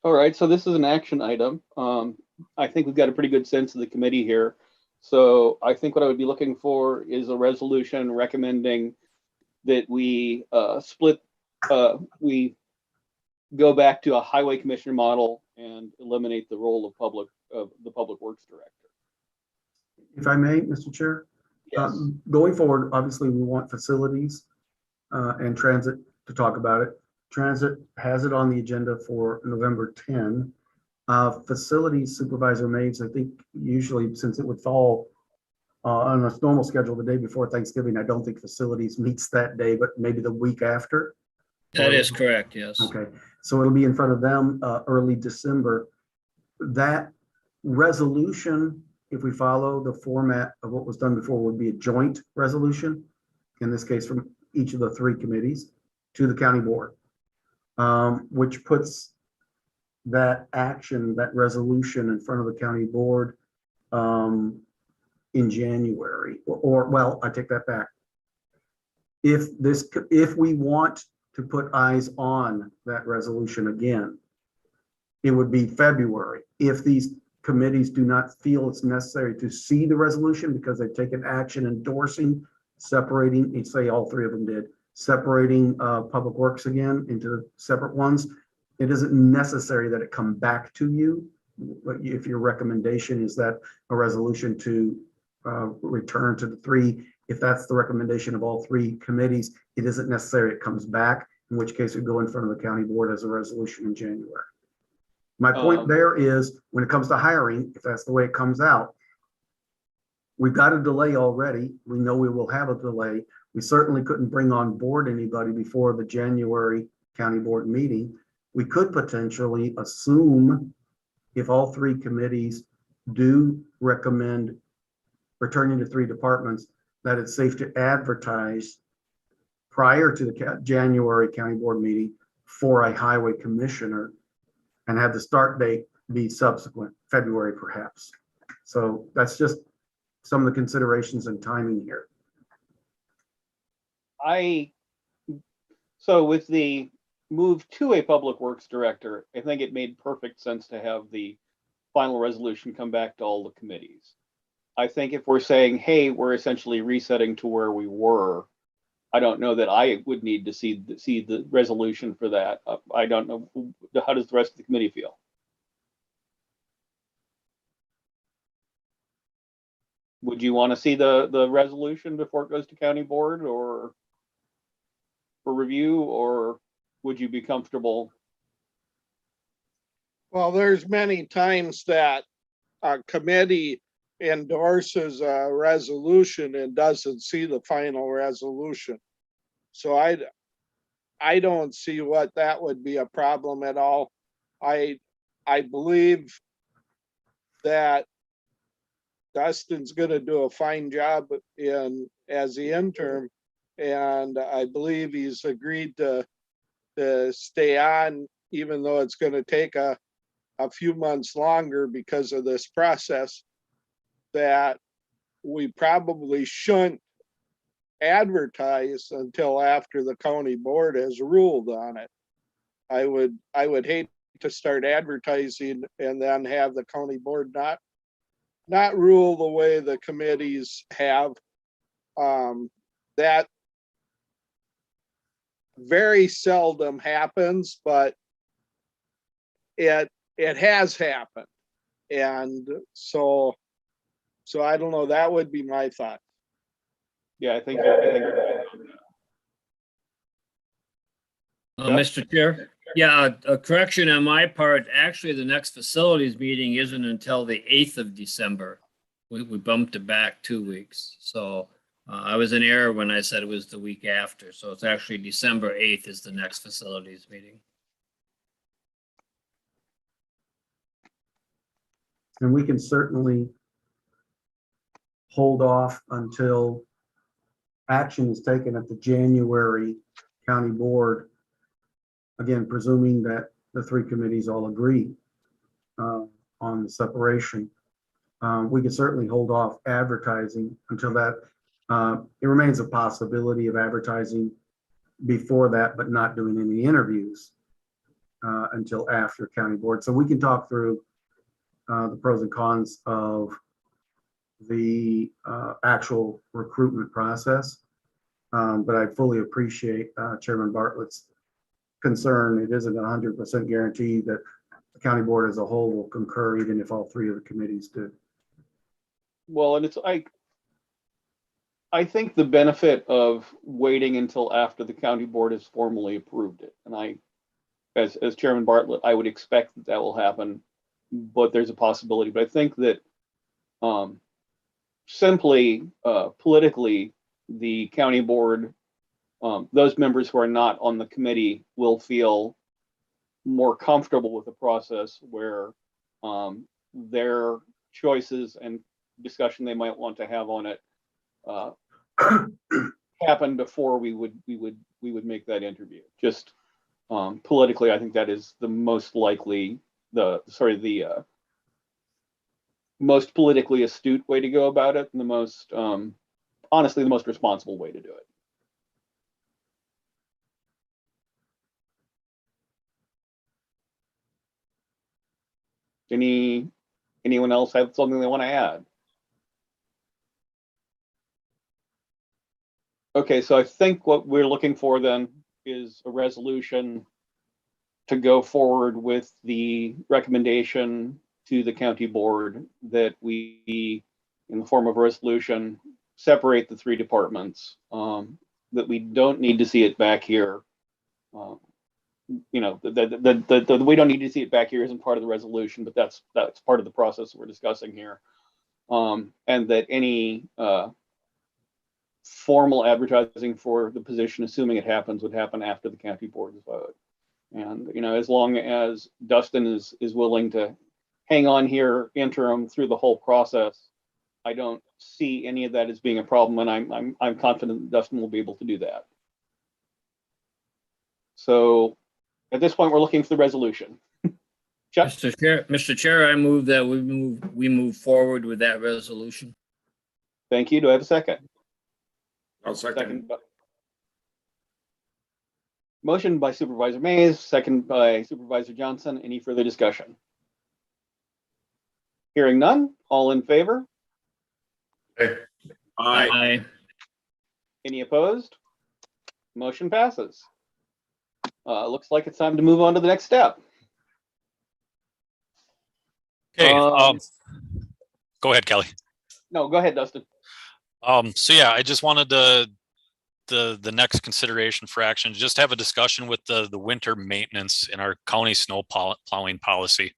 [SPEAKER 1] All right, so this is an action item. I think we've got a pretty good sense of the committee here. So I think what I would be looking for is a resolution recommending that we we go back to a highway commissioner model and eliminate the role of the public works director.
[SPEAKER 8] If I may, Mr. Chair?
[SPEAKER 1] Yes.
[SPEAKER 8] Going forward, obviously, we want facilities and transit to talk about it. Transit has it on the agenda for November 10. Facilities Supervisor Maves, I think usually since it would fall on a normal schedule the day before Thanksgiving, I don't think facilities meets that day, but maybe the week after.
[SPEAKER 6] That is correct, yes.
[SPEAKER 8] Okay, so it'll be in front of them early December. That resolution, if we follow the format of what was done before, would be a joint resolution, in this case from each of the three committees to the county board, which puts that action, that resolution in front of the county board in January, or well, I take that back. If we want to put eyes on that resolution again, it would be February. If these committees do not feel it's necessary to see the resolution because they've taken action endorsing, separating, and say all three of them did, separating public works again into separate ones, it isn't necessary that it come back to you. But if your recommendation is that a resolution to return to the three, if that's the recommendation of all three committees, it isn't necessary it comes back, in which case it would go in front of the county board as a resolution in January. My point there is, when it comes to hiring, if that's the way it comes out, we've got a delay already. We know we will have a delay. We certainly couldn't bring on board anybody before the January county board meeting. We could potentially assume, if all three committees do recommend returning to three departments, that it's safe to advertise prior to the January county board meeting for a highway commissioner and have the start date be subsequent, February perhaps. So that's just some of the considerations and timing here.
[SPEAKER 1] So with the move to a public works director, I think it made perfect sense to have the final resolution come back to all the committees. I think if we're saying, hey, we're essentially resetting to where we were, I don't know that I would need to see the resolution for that. I don't know. How does the rest of the committee feel? Would you want to see the resolution before it goes to county board or for review, or would you be comfortable?
[SPEAKER 7] Well, there's many times that a committee endorses a resolution and doesn't see the final resolution. So I don't see what that would be a problem at all. I believe that Dustin's gonna do a fine job as the interim, and I believe he's agreed to stay on, even though it's gonna take a few months longer because of this process, that we probably shouldn't advertise until after the county board has ruled on it. I would hate to start advertising and then have the county board not rule the way the committees have. That very seldom happens, but it has happened. And so I don't know, that would be my thought.
[SPEAKER 1] Yeah, I think.
[SPEAKER 6] Mr. Chair, yeah, a correction on my part. Actually, the next facilities meeting isn't until the 8th of December. We bumped it back 2 weeks. So I was in error when I said it was the week after. So it's actually December 8th is the next facilities meeting.
[SPEAKER 8] And we can certainly hold off until action is taken at the January county board. Again, presuming that the three committees all agree. on the separation. We could certainly hold off advertising until that. It remains a possibility of advertising before that, but not doing any interviews until after county board. So we can talk through the pros and cons of the actual recruitment process. But I fully appreciate Chairman Bartlett's concern. It isn't 100% guaranteed that the county board as a whole will concur, even if all three of the committees do.
[SPEAKER 1] Well, and it's I think the benefit of waiting until after the county board has formally approved it, and as Chairman Bartlett, I would expect that that will happen, but there's a possibility. But I think that simply politically, the county board, those members who are not on the committee will feel more comfortable with the process where their choices and discussion they might want to have on it happen before we would make that interview. Just politically, I think that is the most likely, the most politically astute way to go about it, and the most honestly the most responsible way to do it. Anyone else have something they want to add? Okay, so I think what we're looking for then is a resolution to go forward with the recommendation to the county board that we, in the form of a resolution, separate the three departments, that we don't need to see it back here. You know, the we don't need to see it back here isn't part of the resolution, but that's part of the process that we're discussing here. And that any formal advertising for the position, assuming it happens, would happen after the county board's vote. And, you know, as long as Dustin is willing to hang on here interim through the whole process, I don't see any of that as being a problem, and I'm confident that Dustin will be able to do that. So at this point, we're looking for the resolution. Chuck?
[SPEAKER 6] Mr. Chair, I move that we move forward with that resolution.
[SPEAKER 1] Thank you. Do I have a second?
[SPEAKER 3] I'll second.
[SPEAKER 1] Motion by Supervisor Mays, second by Supervisor Johnson. Any further discussion? Hearing none, all in favor?
[SPEAKER 6] Aye.
[SPEAKER 1] Any opposed? Motion passes. Looks like it's time to move on to the next step.
[SPEAKER 5] Okay, go ahead, Kelly.
[SPEAKER 1] No, go ahead, Dustin.
[SPEAKER 5] So yeah, I just wanted the next consideration for action, just have a discussion with the winter maintenance in our county snow plowing policy.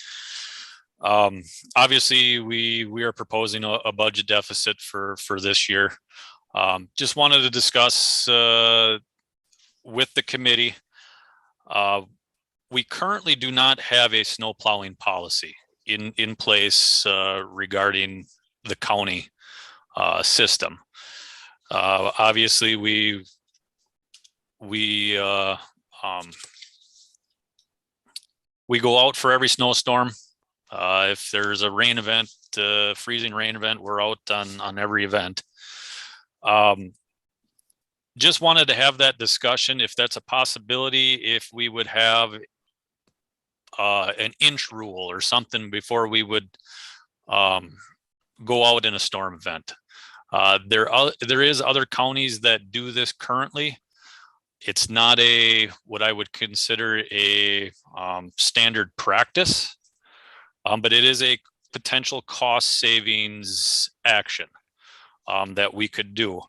[SPEAKER 5] Obviously we are proposing a budget deficit for this year. Just wanted to discuss with the committee. We currently do not have a snow plowing policy in place regarding the county system. Obviously we go out for every snowstorm. If there's a rain event, freezing rain event, we're out on every event. Just wanted to have that discussion, if that's a possibility, if we would have an inch rule or something before we would go out in a storm event. There is other counties that do this currently. It's not what I would consider a standard practice, but it is a potential cost savings action that we could do.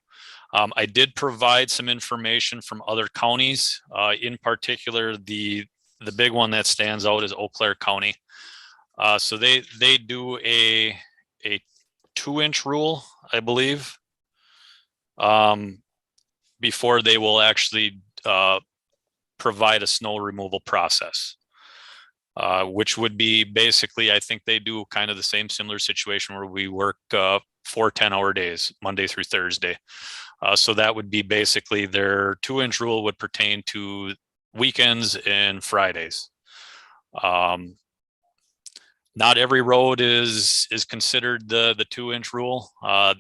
[SPEAKER 5] I did provide some information from other counties, in particular the big one that stands out is Eau Claire County. So they do a 2-inch rule, I believe, before they will actually provide a snow removal process, which would be basically, I think they do kind of the similar situation where we work 4 10-hour days, Monday through Thursday. So that would be basically their 2-inch rule would pertain to weekends and Fridays. Not every road is considered the 2-inch rule.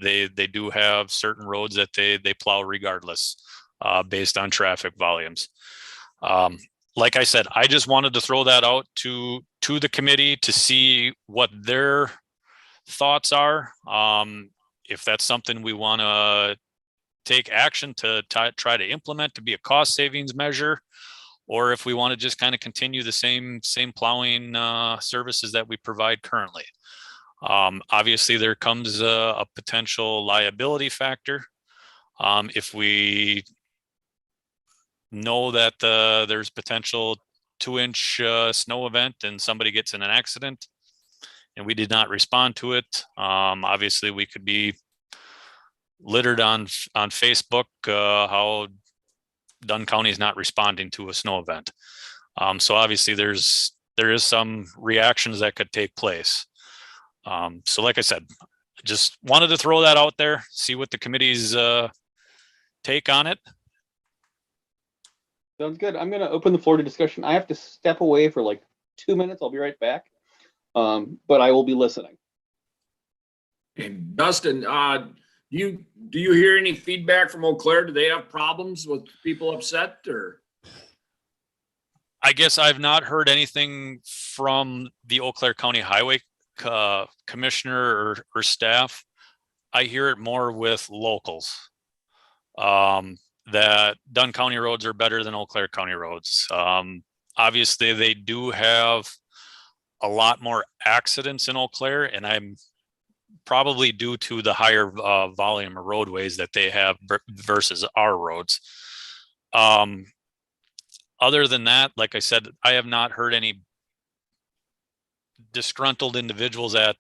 [SPEAKER 5] They do have certain roads that they plow regardless, based on traffic volumes. Like I said, I just wanted to throw that out to the committee to see what their thoughts are. If that's something we want to take action to try to implement to be a cost savings measure, or if we want to just kind of continue the same plowing services that we provide currently. Obviously, there comes a potential liability factor. If we know that there's potential 2-inch snow event and somebody gets in an accident and we did not respond to it, obviously we could be littered on Facebook how Dunn County is not responding to a snow event. So obviously there is some reactions that could take place. So like I said, just wanted to throw that out there, see what the committee's take on it.
[SPEAKER 1] Sounds good. I'm going to open the floor to discussion. I have to step away for like 2 minutes. I'll be right back. But I will be listening.
[SPEAKER 3] And Dustin, do you hear any feedback from Eau Claire? Do they have problems with people upset, or?
[SPEAKER 5] I guess I've not heard anything from the Eau Claire County Highway Commissioner or staff. I hear it more with locals. That Dunn County roads are better than Eau Claire County roads. Obviously, they do have a lot more accidents in Eau Claire, and I'm probably due to the higher volume of roadways that they have versus our roads. Other than that, like I said, I have not heard any disgruntled individuals on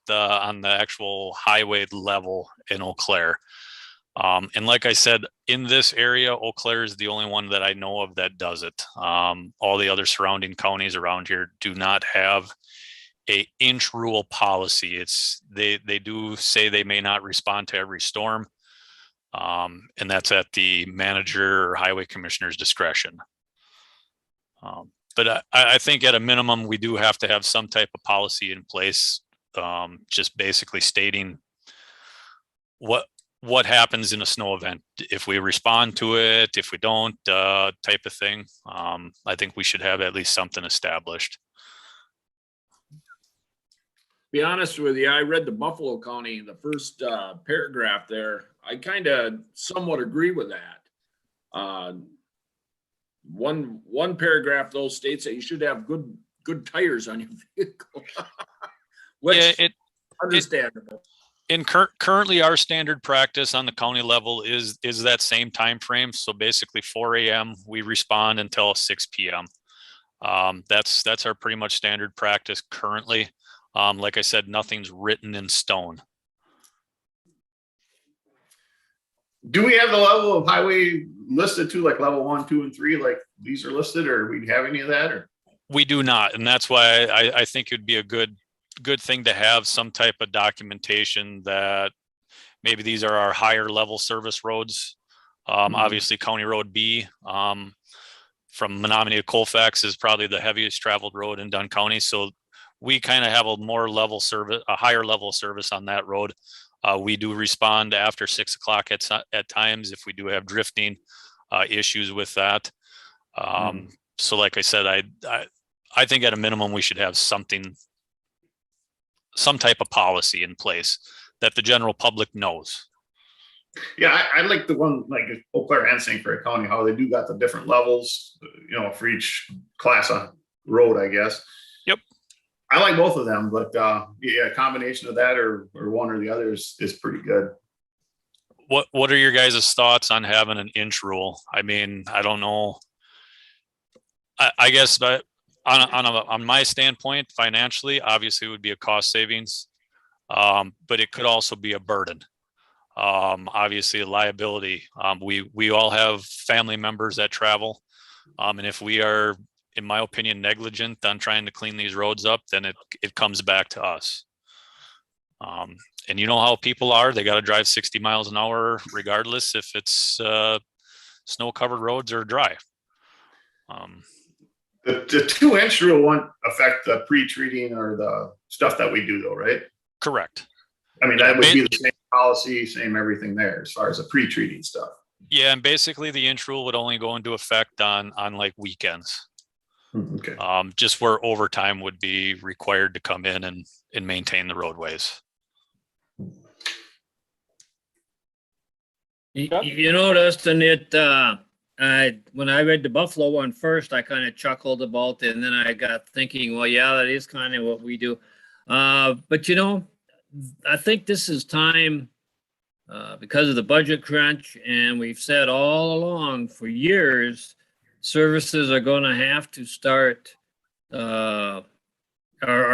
[SPEAKER 5] the actual highway level in Eau Claire. And like I said, in this area, Eau Claire is the only one that I know of that does it. All the other surrounding counties around here do not have a inch rule policy. They do say they may not respond to every storm. And that's at the manager or highway commissioner's discretion. But I think at a minimum, we do have to have some type of policy in place, just basically stating what happens in a snow event, if we respond to it, if we don't, type of thing. I think we should have at least something established.
[SPEAKER 3] Be honest with you, I read the Buffalo County, the first paragraph there. I kind of somewhat agree with that. One paragraph though states that you should have good tires on your vehicle, which understandable.
[SPEAKER 5] Currently, our standard practice on the county level is that same time frame. So basically 4 a.m. we respond until 6 p.m. That's our pretty much standard practice currently. Like I said, nothing's written in stone.
[SPEAKER 2] Do we have the level of highway listed too, like level 1, 2, and 3, like these are listed, or do we have any of that? Or
[SPEAKER 5] We do not, and that's why I think it'd be a good thing to have some type of documentation that maybe these are our higher level service roads. Obviously County Road B from Menominee to Colfax is probably the heaviest traveled road in Dunn County. So we kind of have a higher level service on that road. We do respond after 6 o'clock at times if we do have drifting issues with that. So like I said, I think at a minimum we should have some type of policy in place that the general public knows.
[SPEAKER 2] yeah, I like the one like Eau Claire and St. Clair County, how they do got the different levels, for each class of road, I guess.
[SPEAKER 5] Yep.
[SPEAKER 2] I like both of them, but yeah, a combination of that or one or the other is pretty good.
[SPEAKER 5] What are your guys' thoughts on having an inch rule? I mean, I don't know. I guess, but on my standpoint, financially, obviously it would be a cost savings, but it could also be a burden. Obviously a liability. We all have family members that travel. And if we are, in my opinion, negligent on trying to clean these roads up, then it comes back to us. And you know how people are, they got to drive 60 miles an hour regardless if it's snow covered roads or dry.
[SPEAKER 2] The 2-inch rule won't affect the pre-treating or the stuff that we do though, right?
[SPEAKER 5] Correct.
[SPEAKER 2] I mean, that would be the same policy, same everything there as far as the pre-treating stuff.
[SPEAKER 5] Yeah, and basically the inch rule would only go into effect on like weekends.
[SPEAKER 2] Okay.
[SPEAKER 5] Just where overtime would be required to come in and maintain the roadways.
[SPEAKER 6] You noticed, and when I read the Buffalo one first, I kind of chuckled about it, and then I got thinking, well, yeah, that is kind of what we do. But you know, I think this is time, because of the budget crunch, and we've said all along for years, services are going to have to start, are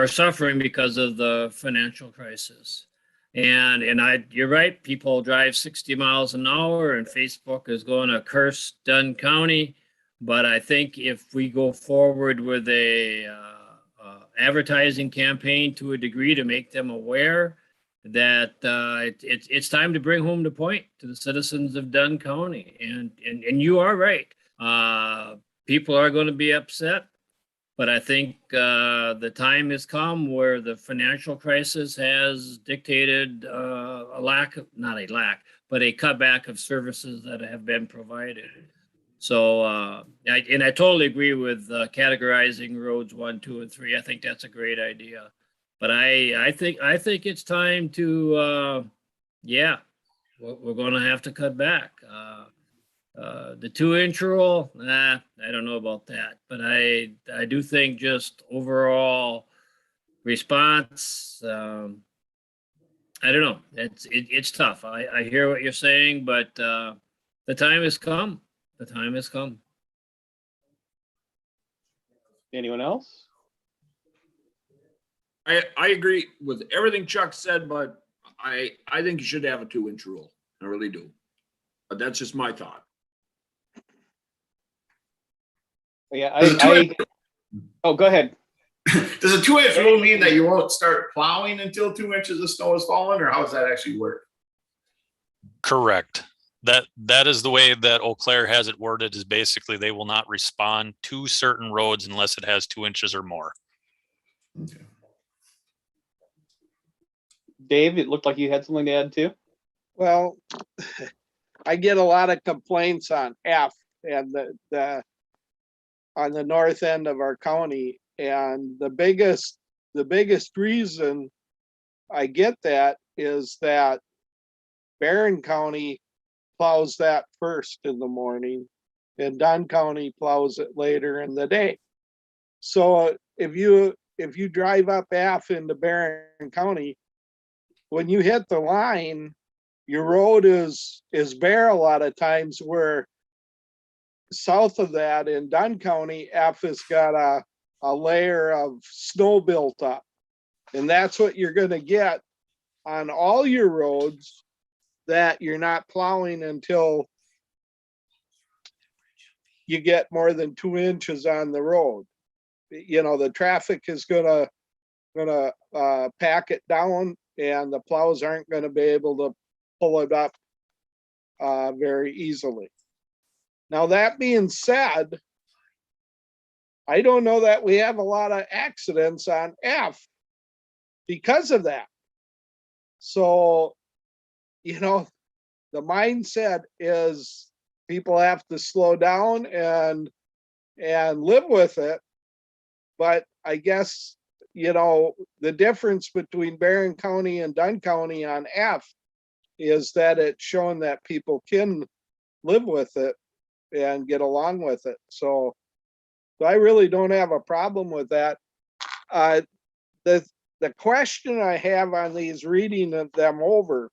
[SPEAKER 6] suffering because of the financial crisis. And you're right, people drive 60 miles an hour and Facebook is going to curse Dunn County. But I think if we go forward with a advertising campaign to a degree to make them aware that it's time to bring home the point to the citizens of Dunn County. And you are right. People are going to be upset. But I think the time has come where the financial crisis has dictated not a lack, but a cutback of services that have been provided. So, I totally agree with categorizing roads 1, 2, and 3. I think that's a great idea. But I think it's time to, we're going to have to cut back. The 2-inch rule, I don't know about that, but I do think just overall response, I don't know. It's tough. I hear what you're saying, but the time has come. The time has come.
[SPEAKER 1] Anyone else?
[SPEAKER 3] I agree with everything Chuck said, but I think you should have a 2-inch rule. I really do. But that's just my thought.
[SPEAKER 1] Yeah,
[SPEAKER 2] Oh,
[SPEAKER 1] go ahead.
[SPEAKER 2] Does a 2-inch rule mean that you won't start plowing until 2 inches of snow has fallen, or how does that actually work?
[SPEAKER 5] Correct. That is the way that Eau Claire has it worded, is basically they will not respond to certain roads unless it has 2 inches or more.
[SPEAKER 2] Okay.
[SPEAKER 1] Dave, it looked like you had something to add too.
[SPEAKER 7] Well, I get a lot of complaints on F and the on the north end of our county. And the biggest reason I get that is that Barron County plows that first in the morning and Dunn County plows it later in the day. So if you drive up F into Barron County, when you hit the line, your road is bare a lot of times, where south of that in Dunn County, F has got a layer of snow built up. And that's what you're going to get on all your roads that you're not plowing until you get more than 2 inches on the road. You know, the traffic is gonna pack it down, and the plows aren't going to be able to pull it up very easily. Now, that being said, I don't know that we have a lot of accidents on F because of that. So, you know, the mindset is people have to slow down and live with it. But I guess, you know, the difference between Barron County and Dunn County on F is that it's shown that people can live with it and get along with it. So I really don't have a problem with that. The question I have on these, reading them over,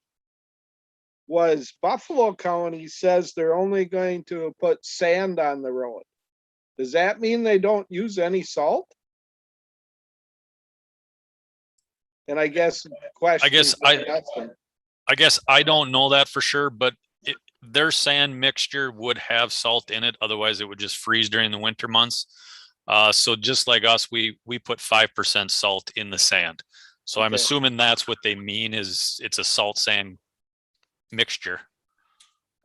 [SPEAKER 7] was Buffalo County says they're only going to put sand on the road. Does that mean they don't use any salt? And I guess
[SPEAKER 5] I guess I don't know that for sure, but their sand mixture would have salt in it. Otherwise it would just freeze during the winter months. So just like us, we put 5% salt in the sand. So I'm assuming that's what they mean, is it's a salt sand mixture.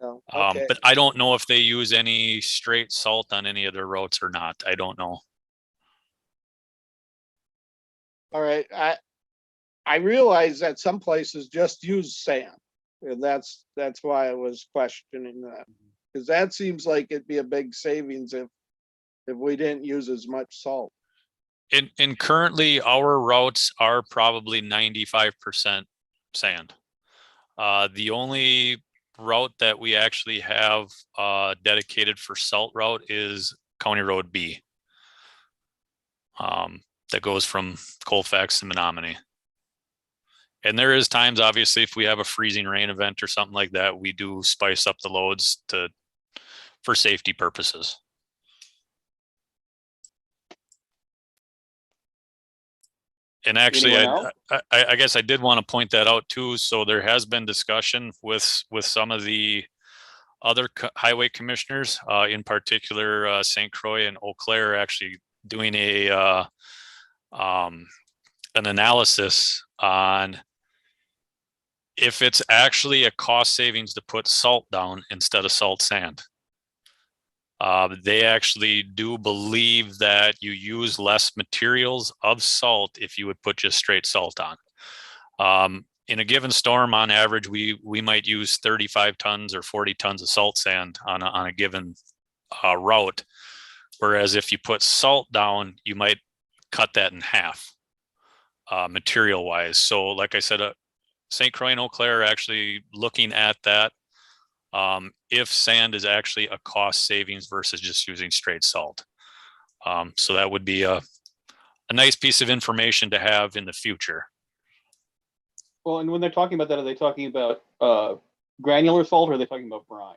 [SPEAKER 7] Oh, okay.
[SPEAKER 5] But I don't know if they use any straight salt on any of their roads or not. I don't know.
[SPEAKER 7] All right, I realize that some places just use sand. And that's why I was questioning that. Because that seems like it'd be a big savings if we didn't use as much salt.
[SPEAKER 5] And currently our routes are probably 95% sand. The only route that we actually have dedicated for salt route is County Road B. That goes from Colfax to Menominee. And there is times, obviously, if we have a freezing rain event or something like that, we do spice up the loads for safety purposes. And actually,
[SPEAKER 1] Anyone else?
[SPEAKER 5] I guess I did want to point that out too. So there has been discussion with some of the other highway commissioners, in particular, St. Croix and Eau Claire, actually doing an analysis on if it's actually a cost savings to put salt down instead of salt sand. They actually do believe that you use less materials of salt if you would put just straight salt on. In a given storm, on average, we might use 35 tons or 40 tons of salt sand on a given route. Whereas if you put salt down, you might cut that in half material wise. So like I said, St. Croix and Eau Claire are actually looking at that. If sand is actually a cost savings versus just using straight salt. So that would be a nice piece of information to have in the future.
[SPEAKER 1] Well, and when they're talking about that, are they talking about granular salt or are they talking about brine?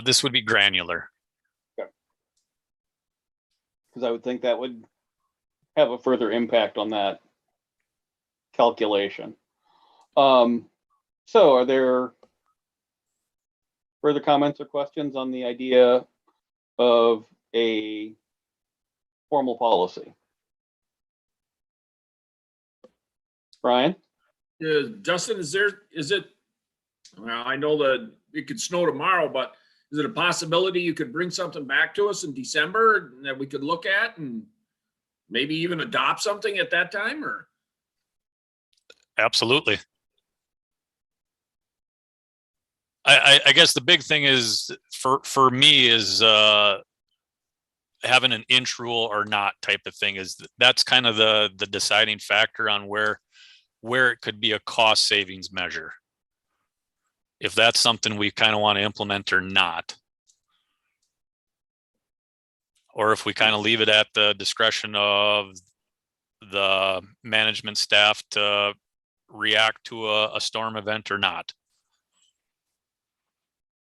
[SPEAKER 5] This would be granular.
[SPEAKER 1] Because I would think that would have a further impact on that calculation. So are there further comments or questions on the idea of a formal policy? Brian?
[SPEAKER 3] Justin, is it, well, I know that it could snow tomorrow, but is it a possibility you could bring something back to us in December that we could look at and maybe even adopt something at that time, or?
[SPEAKER 5] Absolutely. I guess the big thing is for me is having an inch rule or not type of thing is that's kind of the deciding factor on where it could be a cost savings measure. If that's something we kind of want to implement or not. Or if we kind of leave it at the discretion of the management staff to react to a storm event or not.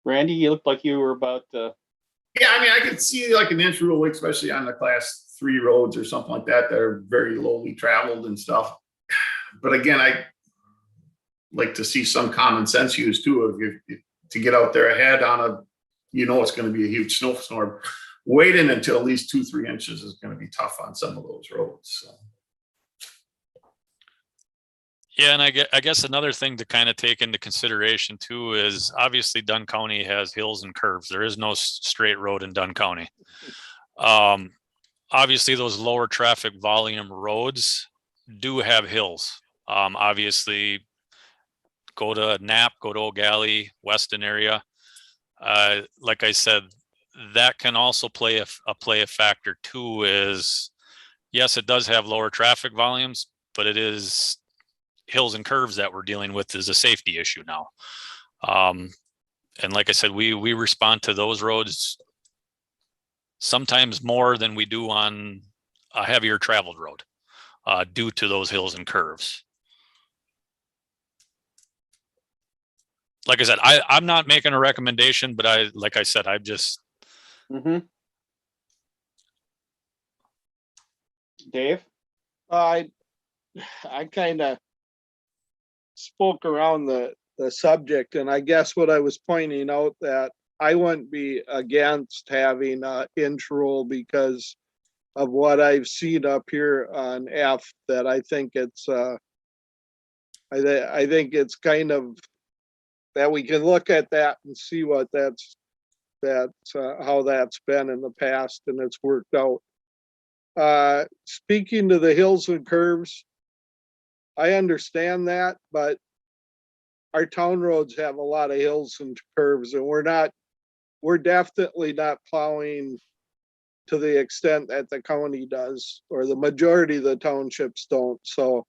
[SPEAKER 1] Randy, you looked like you were about to.
[SPEAKER 2] Yeah, I mean, I could see like an inch rule, especially on the class 3 roads or something like that are very lowly traveled and stuff. But again, I like to see some common sense used too, to get out there ahead on it's going to be a huge snowstorm. Waiting until at least 2-3 inches is going to be tough on some of those roads. So.
[SPEAKER 5] Yeah, and I guess another thing to kind of take into consideration too is obviously Dunn County has hills and curves. There is no straight road in Dunn County. Obviously, those lower traffic volume roads do have hills. Obviously, go to Knapp, go to O'Galley, Weston area. Like I said, that can also play a factor too. Is yes, it does have lower traffic volumes, but it is hills and curves that we're dealing with is a safety issue now. And like I said, we respond to those roads sometimes more than we do on a heavier traveled road due to those hills and curves. Like I said, I'm not making a recommendation, but I'm just.
[SPEAKER 1] Mm-hmm. Dave?
[SPEAKER 7] I kind of spoke around the subject, and I guess what I was pointing out that I wouldn't be against having an inch rule because of what I've seen up here on F. That I think it's I think it's kind of that we can look at that and see what that's how that's been in the past, and it's worked out. Speaking to the hills and curves, I understand that, but our town roads have a lot of hills and curves, and we're definitely not plowing to the extent that the county does, or the majority of the townships don't. So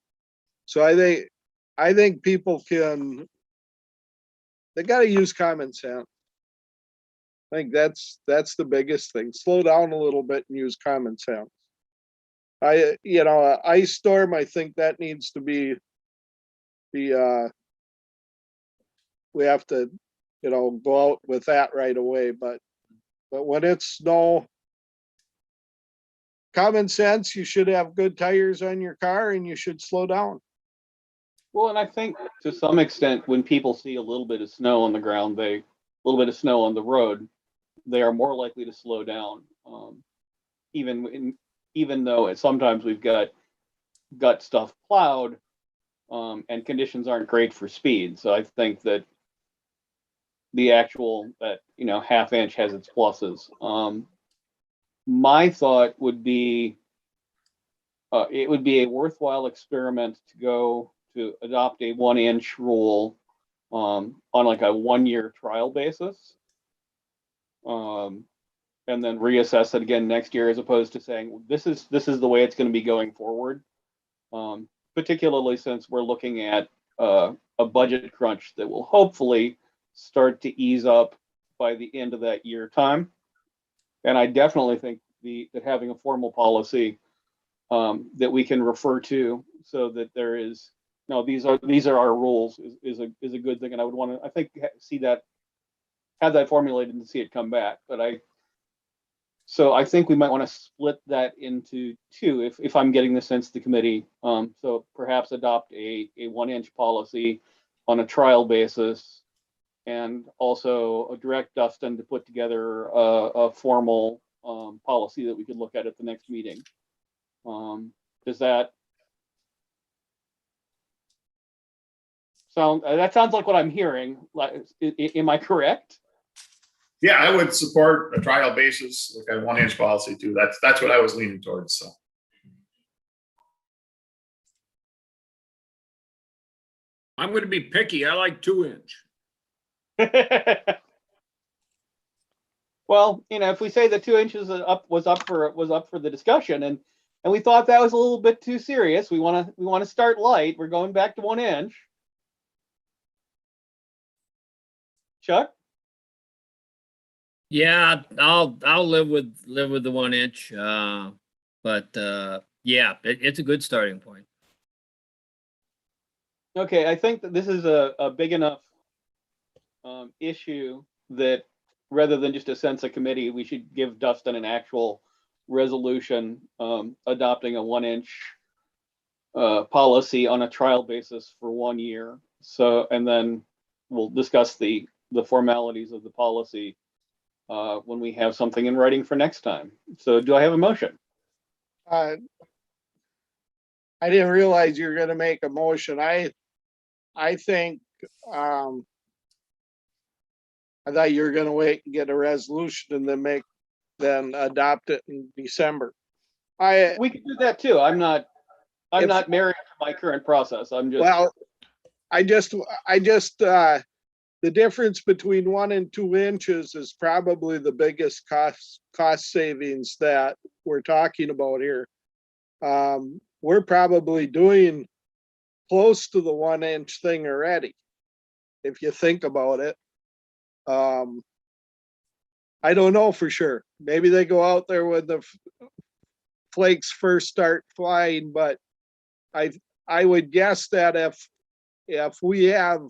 [SPEAKER 7] I think people they gotta use common sense. I think that's the biggest thing. Slow down a little bit and use common sense. Ice storm, I think that needs to be we have to, go out with that right away, but when it's snow, common sense, you should have good tires on your car and you should slow down.
[SPEAKER 1] Well, and I think to some extent, when people see a little bit of snow on the ground, a little bit of snow on the road, they are more likely to slow down. Even though sometimes we've got stuff plowed, and conditions aren't great for speed. So I think that the actual half inch has its pluses. My thought would be it would be a worthwhile experiment to go to adopt a 1 inch rule on like a 1 year trial basis. And then reassess it again next year, as opposed to saying this is the way it's going to be going forward. Particularly since we're looking at a budget crunch that will hopefully start to ease up by the end of that year time. And I definitely think that having a formal policy that we can refer to, so that there is these are our rules, is a good thing. And I would want to, I think, have that formulated and see it come back. So I think we might want to split that into two, if I'm getting the sense of the committee. So perhaps adopt a 1 inch policy on a trial basis, and also direct Dustin to put together a formal policy that we could look at the next meeting. Does that sound? That sounds like what I'm hearing. Am I correct?
[SPEAKER 2] Yeah, I would support a trial basis, like a 1 inch policy too. That's what I was leaning towards, so.
[SPEAKER 3] I'm going to be picky. I like 2 inch.
[SPEAKER 1] Well, if we say the 2 inches was up for the discussion, and we thought that was a little bit too serious, we want to start light. We're going back to 1 inch. Chuck?
[SPEAKER 6] Yeah, I'll live with the 1 inch. But yeah, it's a good starting point.
[SPEAKER 1] Okay, I think that this is a big enough issue that rather than just a sense of committee, we should give Dustin an actual resolution adopting a 1 inch policy on a trial basis for 1 year. So, and then we'll discuss the formalities of the policy when we have something in writing for next time. So do I have a motion?
[SPEAKER 7] I didn't realize you were gonna make a motion. I think, I thought you were gonna wait and get a resolution and then adopt it in December.
[SPEAKER 1] We can do that too. I'm not married to my current process. I'm just.
[SPEAKER 7] Well, I just, the difference between 1 and 2 inches is probably the biggest cost savings that we're talking about here. We're probably doing close to the 1 inch thing already, if you think about it. I don't know for sure. Maybe they go out there when the flakes first start flying, but I would guess that if we have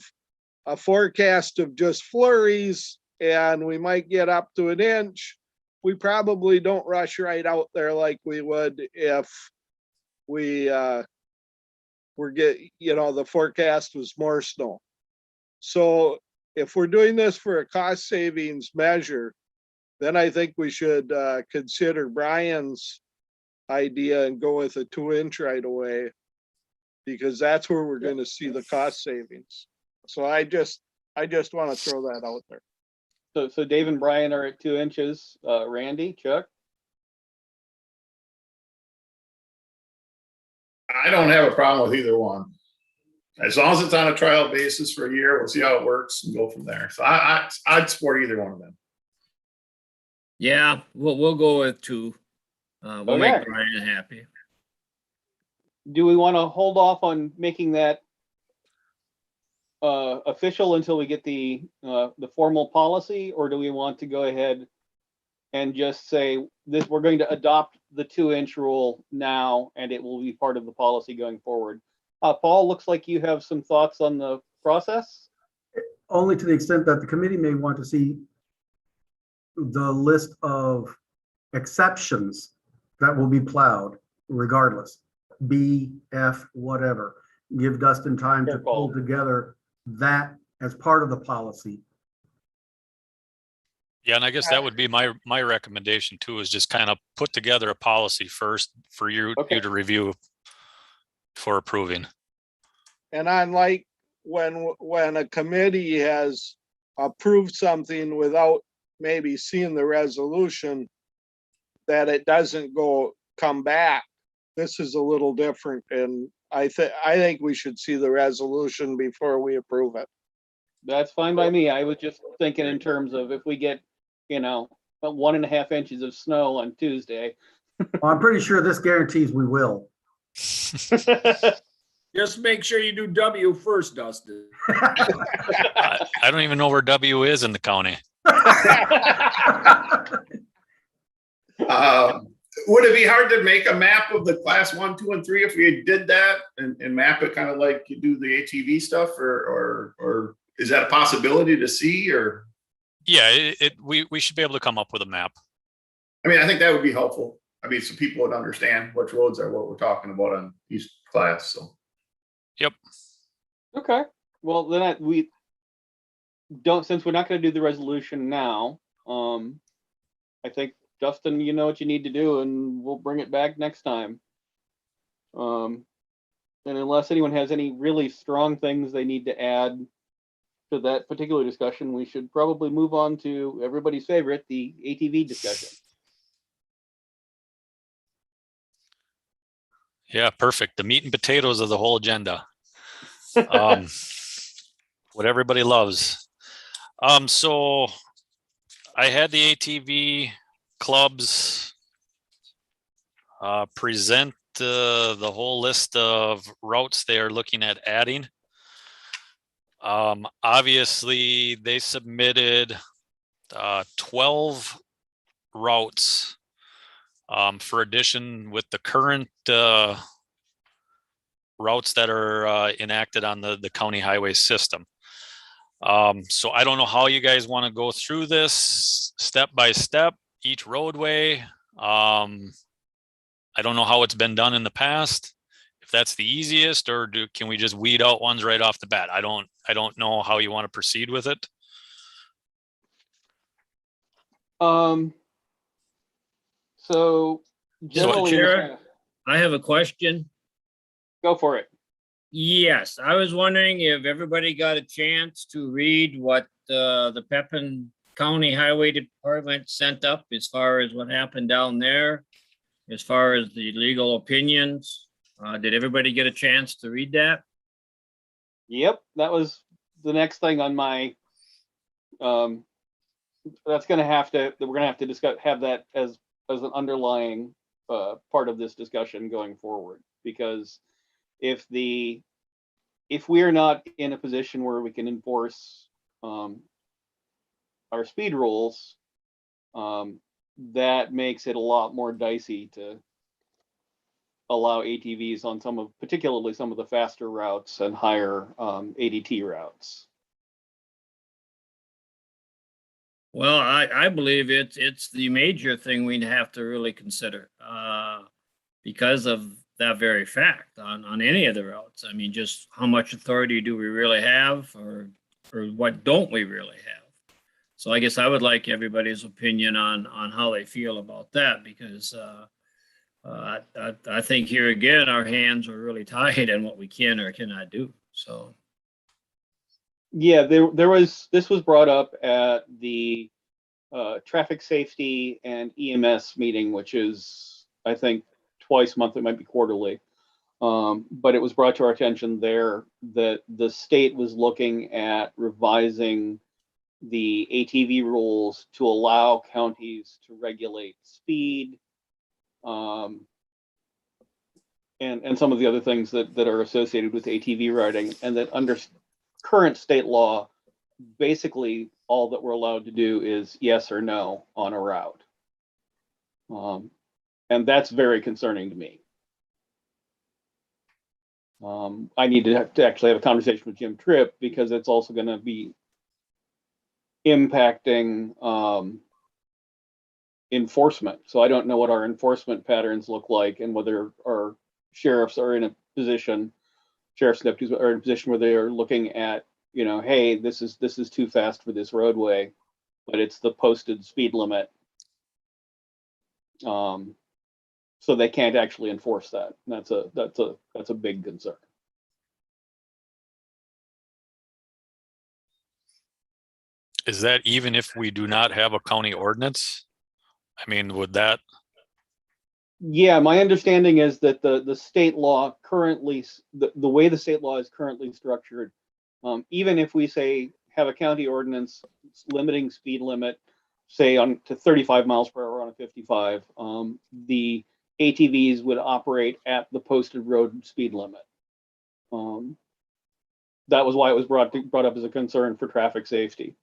[SPEAKER 7] a forecast of just flurries and we might get up to 1 inch, we probably don't rush right out there like we would if we the forecast was more snow. So if we're doing this for a cost savings measure, then I think we should consider Brian's idea and go with a 2 inch right away, because that's where we're going to see the cost savings. So I just want to throw that out there.
[SPEAKER 1] So Dave and Brian are at 2 inches. Randy, Chuck?
[SPEAKER 2] I don't have a problem with either one. as long as it's on a trial basis for a year, we'll see how it works and go from there. So I'd support either one of them.
[SPEAKER 6] Yeah, we'll go with 2. We'll make
[SPEAKER 1] Okay.
[SPEAKER 6] Brian happy.
[SPEAKER 1] Do we want to hold off on making that official until we get the formal policy, or do we want to go ahead and just say this, we're going to adopt the 2-inch rule now, and it will be part of the policy going forward? Paul, looks like you have some thoughts on the process.
[SPEAKER 8] Only to the extent that the committee may want to see the list of exceptions that will be plowed regardless, B, F, whatever. Give Dustin time to
[SPEAKER 1] Fair call.
[SPEAKER 8] pull together that as part of the policy.
[SPEAKER 5] Yeah, and I guess that would be my recommendation too, is just kind of put together a policy first for you
[SPEAKER 1] Okay.
[SPEAKER 5] to review for approving.
[SPEAKER 7] And unlike when a committee has approved something without maybe seeing the resolution, that it doesn't come back. This is a little different, and I think we should see the resolution before we approve it.
[SPEAKER 1] That's fine by me. I was just thinking in terms of if we get, 1.5 inches of snow on Tuesday.
[SPEAKER 8] Well, I'm pretty sure this guarantees we will.
[SPEAKER 3] Just make sure you do W first, Dustin.
[SPEAKER 5] I don't even know where W is in the county.
[SPEAKER 2] Would it be hard to make a map of the class 1, 2, and 3 if we did that and map it kind of like you do the ATV stuff, or is that a possibility to see? Or
[SPEAKER 5] Yeah, we should be able to come up with a map.
[SPEAKER 2] I mean, I think that would be helpful. I mean, so people would understand which roads are what we're talking about on each class. So
[SPEAKER 5] Yep.
[SPEAKER 1] Okay, well, then we don't, since we're not going to do the resolution now, I think, Justin, you know what you need to do, and we'll bring it back next time. And unless anyone has any really strong things they need to add to that particular discussion, we should probably move on to everybody's favorite, the ATV discussion.
[SPEAKER 5] Yeah, perfect. The meat and potatoes of the whole agenda. What everybody loves. So I had the ATV clubs present the whole list of routes they are looking at adding. Obviously, they submitted 12 routes for addition with the current routes that are enacted on the county highway system. So I don't know how you guys want to go through this step by step, each roadway. I don't know how it's been done in the past, if that's the easiest, or can we just weed out ones right off the bat? I don't know how you want to proceed with it.
[SPEAKER 1] So generally,
[SPEAKER 6] Chair? I have a question.
[SPEAKER 1] go for it.
[SPEAKER 6] Yes, I was wondering if everybody got a chance to read what the Pepin County Highway Department sent up as far as what happened down there, as far as the legal opinions. Did everybody get a chance to read that?
[SPEAKER 1] Yep, that was the next thing on my. That's going to have to. We're going to have to discuss, have that as an underlying part of this discussion going forward, because if we are not in a position where we can enforce our speed rules, that makes it a lot more dicey to allow ATVs on particularly some of the faster routes and higher ADT routes.
[SPEAKER 6] Well, I believe it's the major thing we'd have to really consider because of that very fact on any of the routes. I mean, just how much authority do we really have, or what don't we really have? So I guess I would like everybody's opinion on how they feel about that, because I think here again, our hands are really tied on what we can or cannot do. So.
[SPEAKER 1] Yeah, this was brought up at the traffic safety and EMS meeting, which is, I think, twice a month. It might be quarterly. But it was brought to our attention there that the state was looking at revising the ATV rules to allow counties to regulate speed, and some of the other things that are associated with ATV riding, and that under current state law, basically all that we're allowed to do is yes or no on a route. And that's very concerning to me. I need to actually have a conversation with Jim Tripp, because it's also going to be impacting enforcement. So I don't know what our enforcement patterns look like, and whether our sheriffs are in a position, sheriffs and deputies are in a position where they are looking at, you know, hey, this is too fast for this roadway, but it's the posted speed limit. So they can't actually enforce that. And that's a big concern.
[SPEAKER 5] Is that even if we do not have a county ordinance? I mean, would that?
[SPEAKER 1] Yeah, my understanding is that the state law currently, the way the state law is currently structured, even if we say have a county ordinance limiting speed limit, say on to 35 miles per hour on a 55, the ATVs would operate at the posted road speed limit. That was why it was brought up as a concern for traffic safety.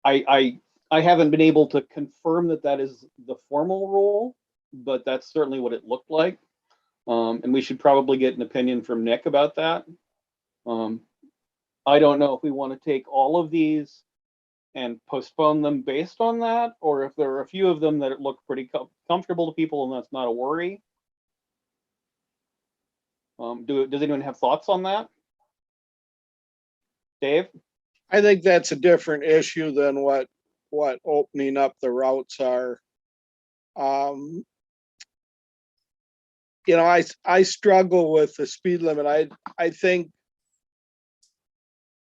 [SPEAKER 1] I haven't been able to confirm that is the formal rule, but that's certainly what it looked like. And we should probably get an opinion from Nick about that. I don't know if we want to take all of these and postpone them based on that, or if there are a few of them that look pretty comfortable to people and that's not a worry. Does anyone have thoughts on that? Dave?
[SPEAKER 7] I think that's a different issue than what opening up the routes are. You know, I struggle with the speed limit. I think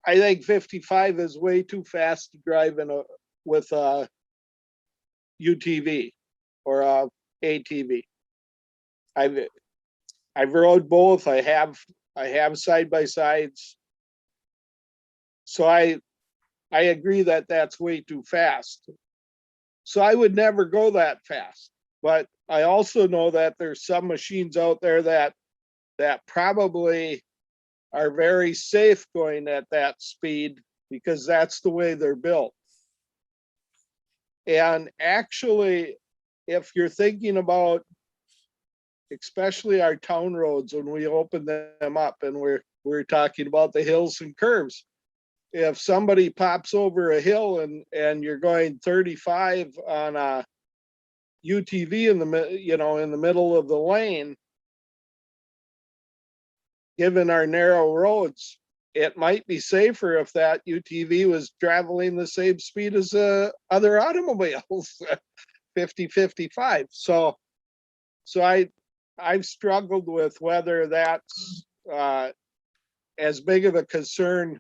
[SPEAKER 7] 55 is way too fast to drive with a UTV or a ATV. I've rode both. I have side by sides. So I agree that that's way too fast. So I would never go that fast. But I also know that there's some machines out there that probably are very safe going at that speed, because that's the way they're built. And actually, if you're thinking about, especially our town roads, when we open them up and we're talking about the hills and curves, if somebody pops over a hill and you're going 35 on a UTV in the middle of the lane, given our narrow roads, it might be safer if that UTV was traveling the same speed as other automobiles, 50, 55. So I've struggled with whether that's as big of a concern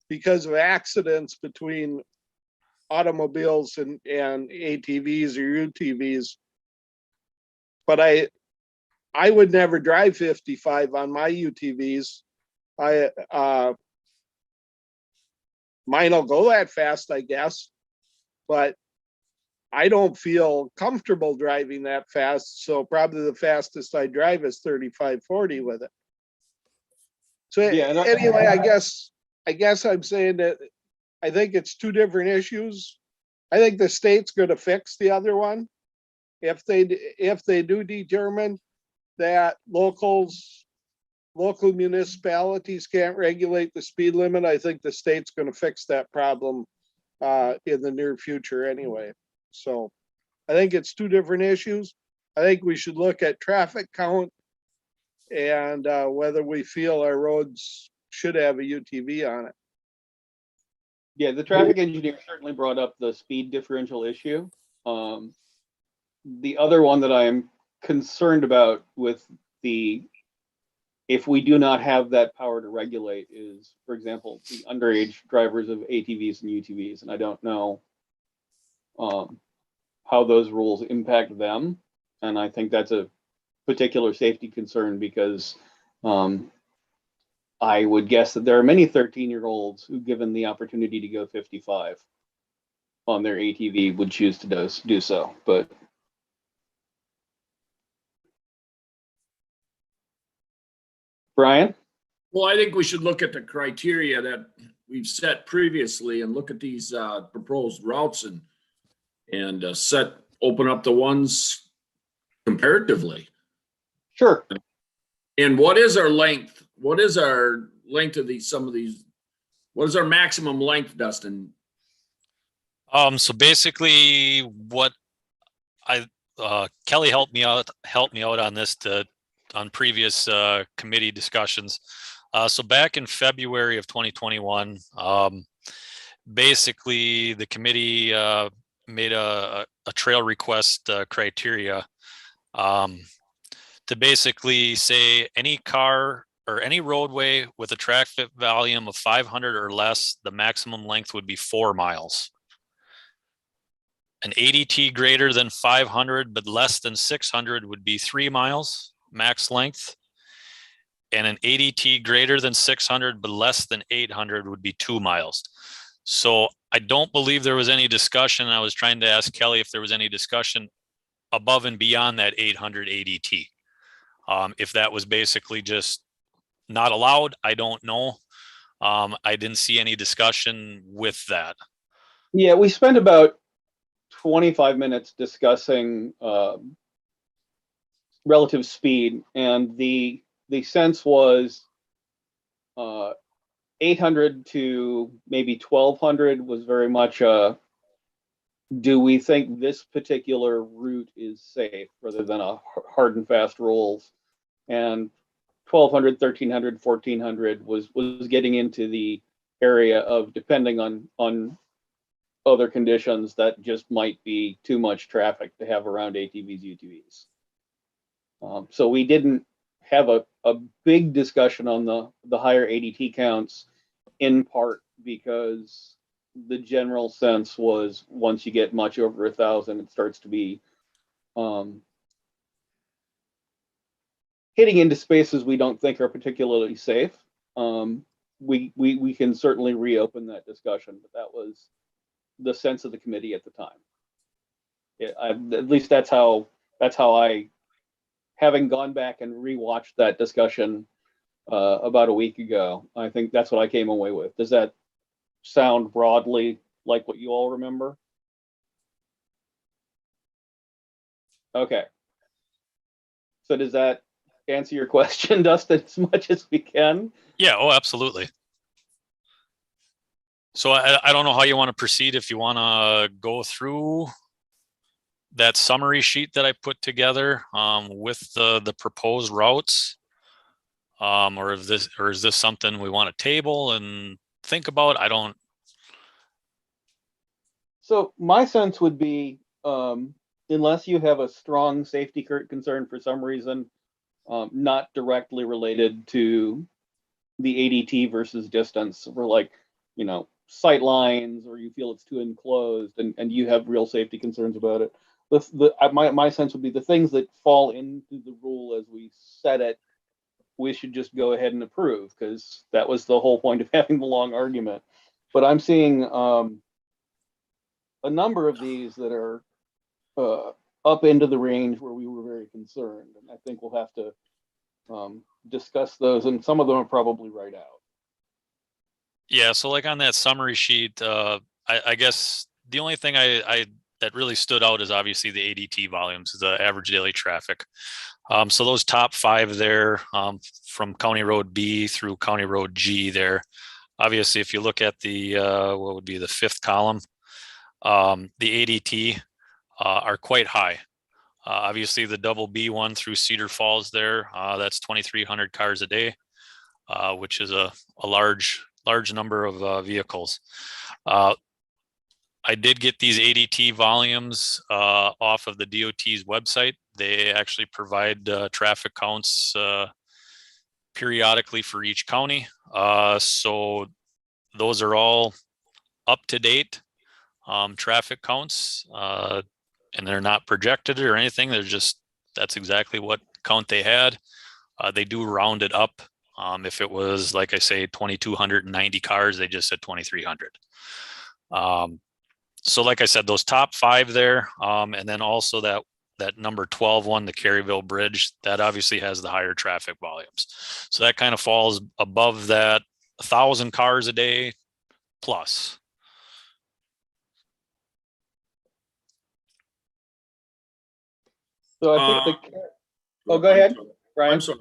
[SPEAKER 7] because of accidents between automobiles and ATVs or UTVs. But I would never drive 55 on my UTVs. Mine will go that fast, I guess, but I don't feel comfortable driving that fast. So probably the fastest I drive is 35, 40 with it. So yeah, anyway, I guess I'm saying that I think it's two different issues. I think the state's going to fix the other one if they do determine that local municipalities can't regulate the speed limit. I think the state's going to fix that problem in the near future anyway. So I think it's two different issues. I think we should look at traffic count and whether we feel our roads should have a UTV on it.
[SPEAKER 1] Yeah, the traffic engineer certainly brought up the speed differential issue. The other one that I am concerned about with if we do not have that power to regulate is, for example, the underage drivers of ATVs and UTVs, and I don't know how those rules impact them. And I think that's a particular safety concern because I would guess that there are many 13-year-olds who, given the opportunity to go 55 on their ATV, would choose to do so. But Brian?
[SPEAKER 3] Well, I think we should look at the criteria that we've set previously and look at these proposed routes and open up the ones comparatively.
[SPEAKER 1] Sure.
[SPEAKER 3] And what is our length? What is our length of some of these? What is our maximum length, Dustin?
[SPEAKER 5] So basically what Kelly helped me out on this on previous committee discussions. So back in February of 2021, basically the committee made a trail request criteria to basically say any car or any roadway with a traffic volume of 500 or less, the maximum length would be 4 miles. An ADT greater than 500 but less than 600 would be 3 miles max length. And an ADT greater than 600 but less than 800 would be 2 miles. So I don't believe there was any discussion. I was trying to ask Kelly if there was any discussion above and beyond that 800 ADT. If that was basically just not allowed, I don't know. I didn't see any discussion with that.
[SPEAKER 1] Yeah, we spent about 25 minutes discussing relative speed, and the sense was 800 to maybe 1200 was very much do we think this particular route is safe rather than a hard and fast rules. And 1200, 1300, 1400 was getting into the area of depending on other conditions that just might be too much traffic to have around ATVs, UTVs. So we didn't have a big discussion on the higher ADT counts, in part because the general sense was once you get much over 1,000, it starts to be hitting into spaces we don't think are particularly safe. We can certainly reopen that discussion, but that was the sense of the committee at the time. At least that's how I, having gone back and rewatched that discussion about a week ago, I think that's what I came away with. Does that sound broadly like what you all remember? Okay. So does that answer your question, Dustin, as much as we can?
[SPEAKER 5] Yeah, oh, absolutely. So I don't know how you want to proceed. If you want to go through that summary sheet that I put together with the proposed routes, or is this something we want to table and think about? I don't.
[SPEAKER 1] So my sense would be, unless you have a strong safety concern for some reason, not directly related to the ADT versus distance, or like, sight lines, or you feel it's too enclosed and you have real safety concerns about it. My sense would be the things that fall into the rule as we set it, we should just go ahead and approve, because that was the whole point of having the long argument. But I'm seeing a number of these that are up into the range where we were very concerned, and I think we'll have to discuss those, and some of them are probably right out.
[SPEAKER 5] Yeah, so like on that summary sheet, I guess the only thing that really stood out is obviously the ADT volumes, the average daily traffic. So those top 5 there, from County Road B through County Road G there. Obviously, if you look at the what would be the 5th column, the ADT are quite high. Obviously, the double B one through Cedar Falls there, that's 2,300 cars a day, which is a large number of vehicles. I did get these ADT volumes off of the DOT's website. They actually provide traffic counts periodically for each county. So those are all up to date traffic counts, and they're not projected or anything. They're just that's exactly what count they had. They do round it up. If it was, like I say, 2,290 cars, they just said 2,300. So like I said, those top 5 there, and then also that number 12 one, the Kerryville Bridge, that obviously has the higher traffic volumes. So that kind of falls above that 1,000 cars a day plus.
[SPEAKER 1] So I think oh, go ahead, Brian.
[SPEAKER 3] I'm sorry.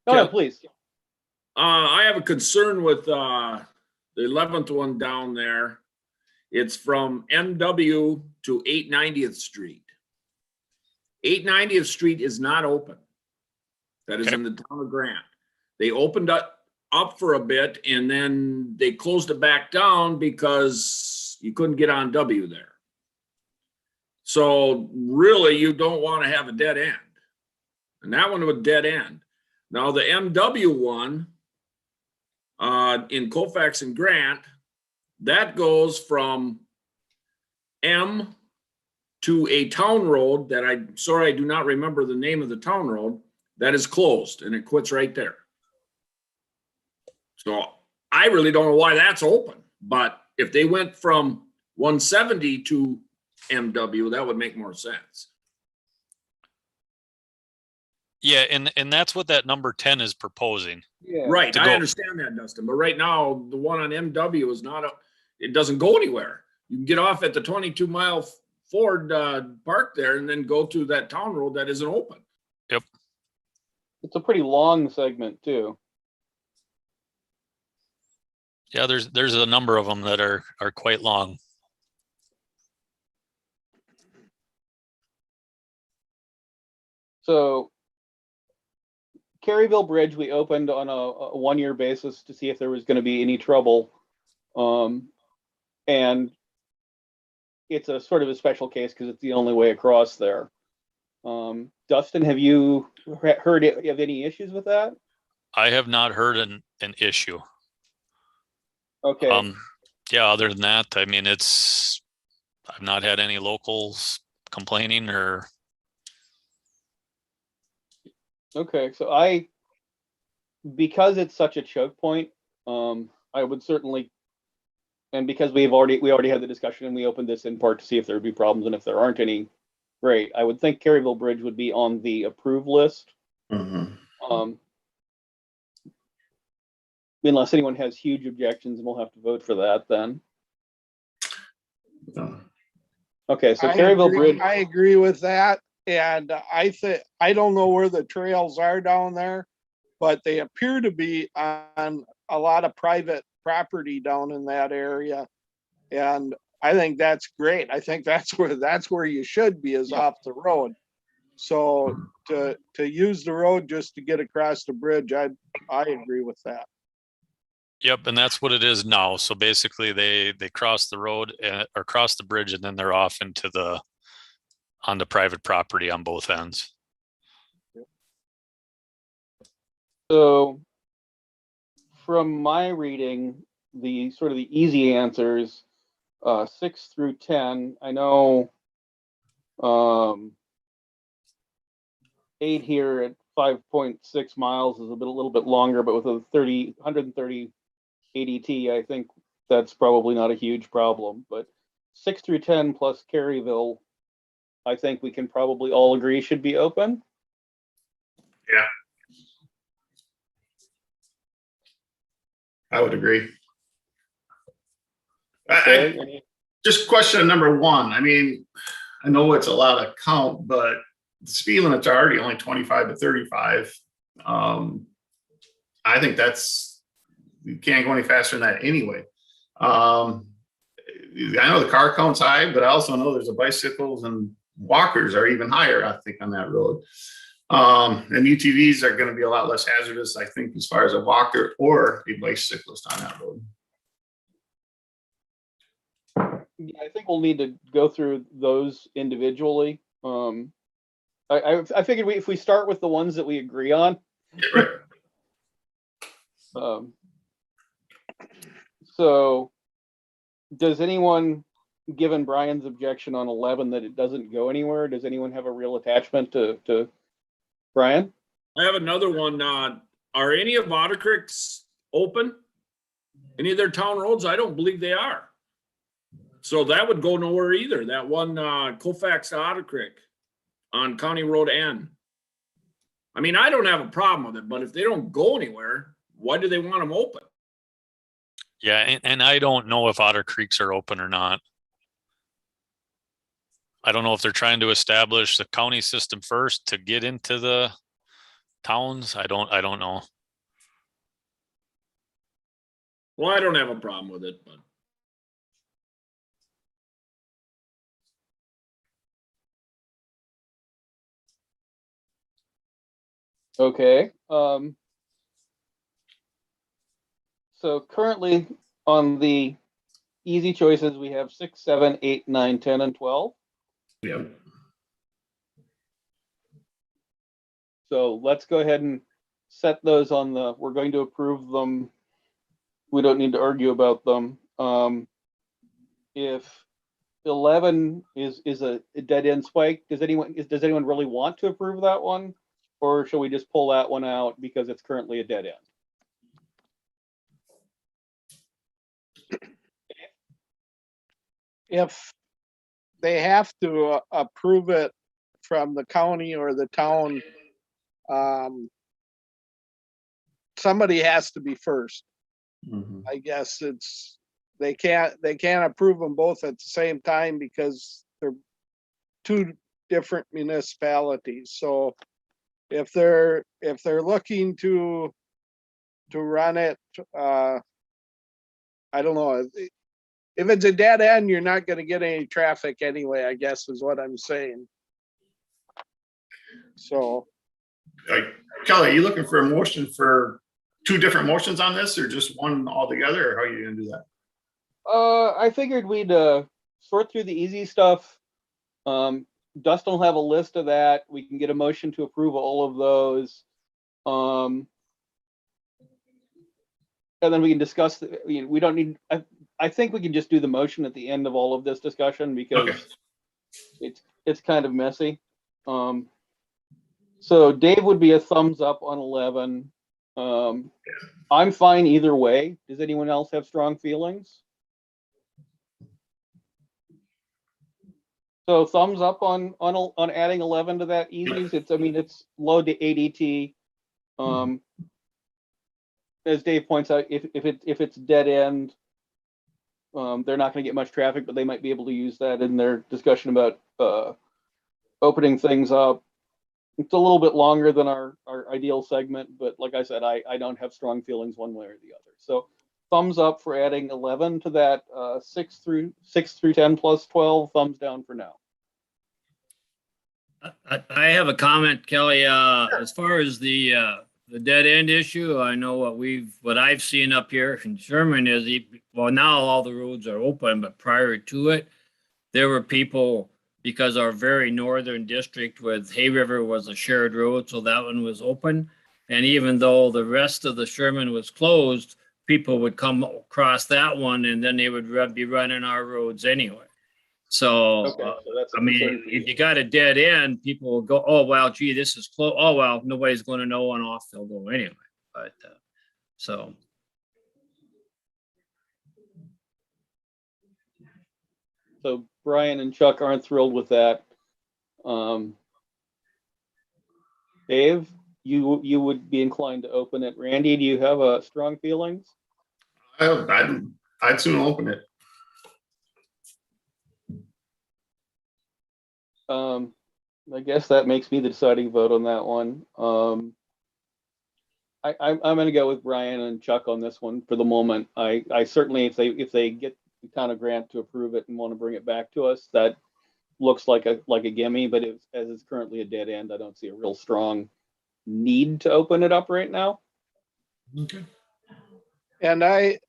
[SPEAKER 1] No, please.
[SPEAKER 3] I have a concern with the 11th one down there. It's from MW to 890th Street. 890th Street is not open. That is in the town of Grant. They opened up for a bit and then they closed it back down because you couldn't get on W there. So really, you don't want to have a dead end. And that one would dead end. Now the MW one in Colfax and Grant, that goes from M to a town road that I do not remember the name of the town road, that is closed and it quits right there. So I really don't know why that's open, but if they went from 170 to MW, that would make more sense.
[SPEAKER 5] Yeah, and that's what that number 10 is proposing.
[SPEAKER 1] Yeah.
[SPEAKER 3] Right,
[SPEAKER 5] To
[SPEAKER 3] I
[SPEAKER 5] go.
[SPEAKER 3] understand that, Dustin, but right now, the one on MW is not, it doesn't go anywhere. You can get off at the 22-mile Ford park there and then go to that town road that isn't open.
[SPEAKER 1] It's a pretty long segment too.
[SPEAKER 5] Yeah, there's a number of them that are quite long.
[SPEAKER 1] So Kerryville Bridge, we opened on a 1-year basis to see if there was going to be any trouble. And it's a sort of a special case because it's the only way across there. Dustin, have you heard of any issues with that?
[SPEAKER 5] I have not heard an issue.
[SPEAKER 1] Okay.
[SPEAKER 5] Yeah, other than that, I mean, I've not had any locals complaining or.
[SPEAKER 1] Okay, so because it's such a choke point, I would certainly, and because we already had the discussion and we opened this in part to see if there would be problems, and if there aren't any, great. I would think Kerryville Bridge would be on the approved list. Unless anyone has huge objections, and we'll have to vote for that then. Okay, so Kerryville Bridge.
[SPEAKER 7] I agree with that. And I don't know where the trails are down there, but they appear to be on a lot of private property down in that area. And I think that's great. I think that's where you should be, is off the road. So to use the road just to get across the bridge, I agree with that.
[SPEAKER 5] Yep, and that's what it is now. So basically, they cross the road or cross the bridge, and then they're off onto private property on both ends.
[SPEAKER 1] So from my reading, the sort of the easy answers, 6 through 10, I know 8 here at 5.6 miles is a little bit longer, but with a 130 ADT, I think that's probably not a huge problem. But 6 through 10 plus Kerryville, I think we can probably all agree should be open.
[SPEAKER 2] Yeah. I would agree.
[SPEAKER 1] Okay.
[SPEAKER 2] Just question number 1. I mean, I know it's a lot of count, but the speed limits are already only 25 to 35. I think you can't go any faster than that anyway. I know the car count's high, but I also know there's bicycles and walkers are even higher, I think, on that road. And UTVs are going to be a lot less hazardous, I think, as far as a walker or a bicyclist on that road.
[SPEAKER 1] Yeah, I think we'll need to go through those individually. I figured if we start with the ones that we agree on.
[SPEAKER 2] Right.
[SPEAKER 1] So does anyone given Brian's objection on 11 that it doesn't go anywhere, does anyone have a real attachment to Brian?
[SPEAKER 3] I have another one. Are any of Otter Creek's open? Any of their town roads? I don't believe they are. So that would go nowhere either. That one, Colfax to Otter Creek on County Road N. I mean, I don't have a problem with it, but if they don't go anywhere, why do they want them open?
[SPEAKER 5] Yeah, and I don't know if Otter Creeks are open or not. I don't know if they're trying to establish the county system first to get into the towns. I don't know.
[SPEAKER 3] Well, I don't have a problem with it, but
[SPEAKER 1] Okay. So currently on the easy choices, we have 6, 7, 8, 9, 10, and 12.
[SPEAKER 2] Yeah.
[SPEAKER 1] So let's go ahead and set those on the, we're going to approve them. We don't need to argue about them. If 11 is a dead end spike, does anyone really want to approve that one? Or shall we just pull that one out because it's currently a dead end?
[SPEAKER 7] If they have to approve it from the county or the town, somebody has to be first. I guess they can't approve them both at the same time because they're two different municipalities. So if they're looking to run it, I don't know. If it's a dead end, you're not going to get any traffic anyway, I guess is what I'm saying. So,
[SPEAKER 2] Kelly, are you looking for a motion for two different motions on this or just one altogether, or how are you gonna do that?
[SPEAKER 1] I figured we'd sort through the easy stuff. Dustin will have a list of that. We can get a motion to approve all of those. And then we can discuss, we don't need, I think we can just do the motion at the end of all of this discussion because it's kind of messy. So Dave would be a thumbs up on 11. I'm fine either way. Does anyone else have strong feelings? So thumbs up on adding 11 to that easies. It's low to ADT. As Dave points out, if it's dead end, they're not going to get much traffic, but they might be able to use that in their discussion about opening things up. It's a little bit longer than our ideal segment, but like I said, I don't have strong feelings one way or the other. So thumbs up for adding 11 to that 6 through 10 plus 12. Thumbs down for now.
[SPEAKER 6] I have a comment, Kelly. As far as the dead end issue, I know what I've seen up here in Sherman is, now all the roads are open, but prior to it, there were people, because our very northern district with Hay River was a shared road, so that one was open. And even though the rest of the Sherman was closed, people would come across that one and then they would be running our roads anyway. So,
[SPEAKER 1] Okay, so that's a
[SPEAKER 6] I mean,
[SPEAKER 1] concern for you.
[SPEAKER 6] if you got a dead end, people will go, oh, well, gee, this is close. Oh, well, nobody's going to know and off they'll go anyway. But so.
[SPEAKER 1] So Brian and Chuck aren't thrilled with that. Dave, you would be inclined to open it. Randy, do you have strong feelings?
[SPEAKER 2] I'd soon open it.
[SPEAKER 1] I guess that makes me the deciding vote on that one. I'm going to go with Brian and Chuck on this one for the moment. I certainly, if they get the town of Grant to approve it and want to bring it back to us, that looks like a gimme. But as it's currently a dead end, I don't see a real strong need to open it up right now.
[SPEAKER 2] Okay.
[SPEAKER 7] and I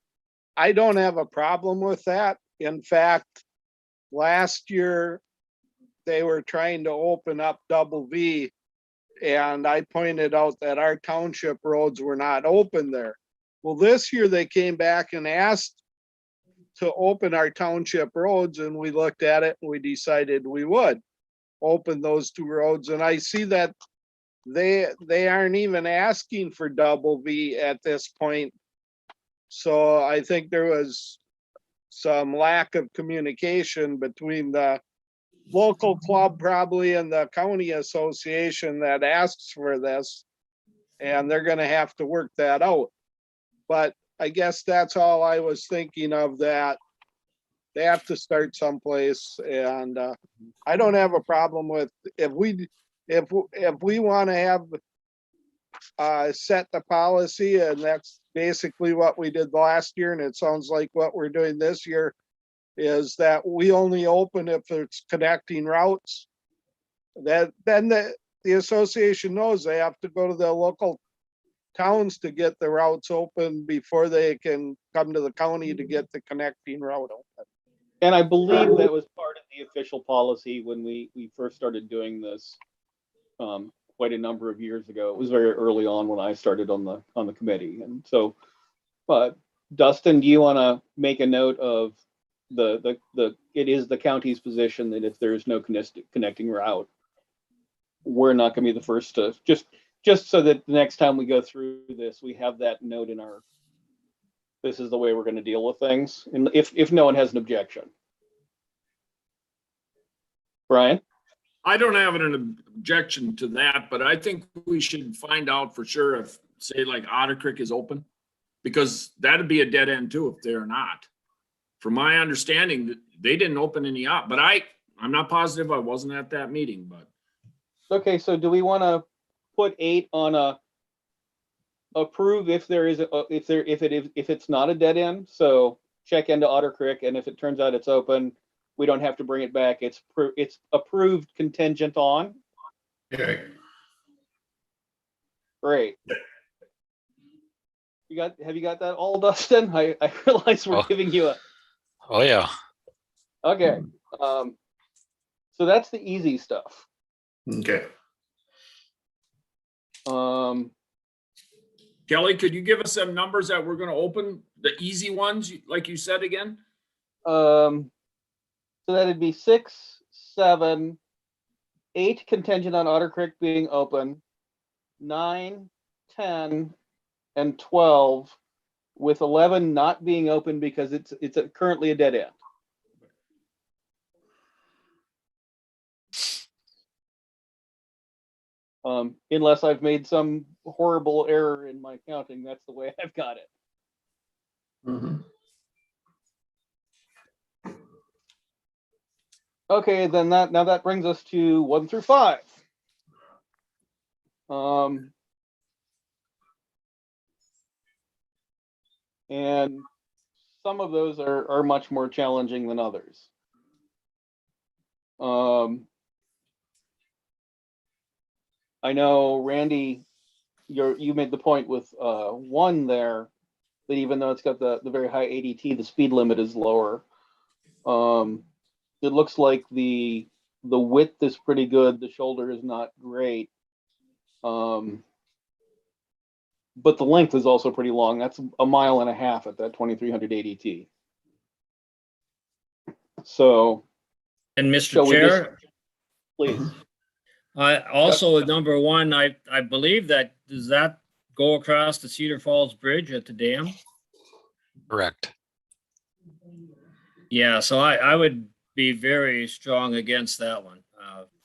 [SPEAKER 7] don't have a problem with that. In fact, last year, they were trying to open up Double V, and I pointed out that our township roads were not open there. Well, this year they came back and asked to open our township roads, and we looked at it and we decided we would open those two roads. And I see that they aren't even asking for double V at this point. So I think there was some lack of communication between the local club probably and the county association that asks for this. And they're gonna have to work that out. But I guess that's all I was thinking of, that they have to start someplace. And I don't have a problem with, if we want to have set the policy, and that's basically what we did last year, and it sounds like what we're doing this year, is that we only open if it's connecting routes. That then the association knows they have to go to the local towns to get the routes open before they can come to the county to get the connecting route open.
[SPEAKER 1] And I believe that was part of the official policy when we first started doing this quite a number of years ago. It was very early on when I started on the committee. And so, but Dustin, do you want to make a note of it is the county's position that if there is no connecting route, we're not going to be the first to just so that the next time we go through this, we have that note in our, this is the way we're going to deal with things. And if no one has an objection. Brian?
[SPEAKER 3] I don't have an objection to that, but I think we should find out for sure if, say, like Otter Creek is open, because that'd be a dead end too if they're not. From my understanding, they didn't open any up, but I'm not positive. I wasn't at that meeting, but.
[SPEAKER 1] Okay, so do we want to put 8 on a approve if there is if it's not a dead end? So check into Otter Creek, and if it turns out it's open, we don't have to bring it back. It's approved contingent on.
[SPEAKER 2] Okay.
[SPEAKER 1] Great. Have you got that all, Dustin? I realize we're giving you a.
[SPEAKER 5] Oh yeah.
[SPEAKER 1] Okay. So that's the easy stuff.
[SPEAKER 2] Okay.
[SPEAKER 3] Kelly, could you give us some numbers that we're going to open, the easy ones, like you said again?
[SPEAKER 1] So that'd be 6, 7, 8 contingent on Otter Creek being open, 9, 10, and 12, with 11 not being open because it's currently a dead end. Unless I've made some horrible error in my counting, that's the way I've got it.
[SPEAKER 2] Mhm.
[SPEAKER 1] Okay, then now that brings us to 1 through 5. And some of those are much more challenging than others. I know, Randy, you made the point with 1 there, that even though it's got the very high ADT, the speed limit is lower. It looks like the width is pretty good. The shoulder is not great. But the length is also pretty long. That's 1.5 miles at that 2,300 ADT. So.
[SPEAKER 6] And Mr. Chair,
[SPEAKER 1] Please.
[SPEAKER 6] also number 1, I believe that, does that go across the Cedar Falls Bridge at the dam?
[SPEAKER 5] Correct.
[SPEAKER 6] Yeah, so I would be very strong against that one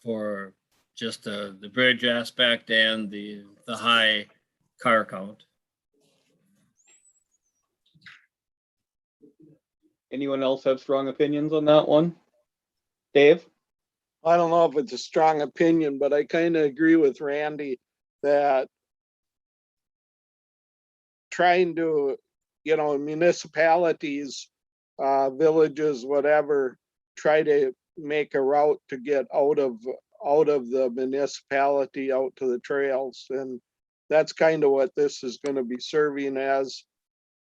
[SPEAKER 6] for just the bridge aspect and the high car count.
[SPEAKER 1] Anyone else have strong opinions on that one? Dave?
[SPEAKER 7] I don't know if it's a strong opinion, but I kind of agree with Randy that trying to, municipalities, villages, whatever, try to make a route to get out of the municipality out to the trails. And that's kind of what this is going to be serving as.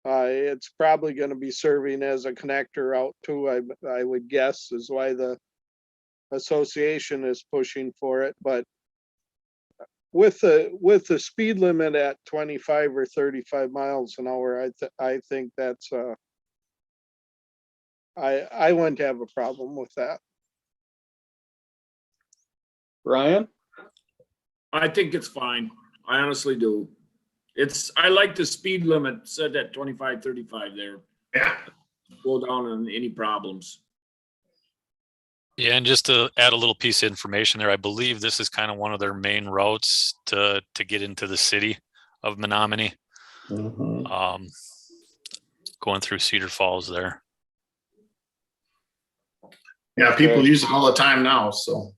[SPEAKER 7] It's probably going to be serving as a connector route too, I would guess, is why the association is pushing for it. But with the speed limit at 25 or 35 miles an hour, I think that's I wouldn't have a problem with that.
[SPEAKER 1] Brian?
[SPEAKER 3] I think it's fine. I honestly do. I like the speed limit set at 25, 35 there.
[SPEAKER 2] Yeah.
[SPEAKER 3] Go down on any problems.
[SPEAKER 5] Yeah, and just to add a little piece of information there, I believe this is kind of one of their main routes to get into the city of Menominee,
[SPEAKER 2] Mhm.
[SPEAKER 5] going through Cedar Falls there.
[SPEAKER 2] Yeah, people use it all the time now, so.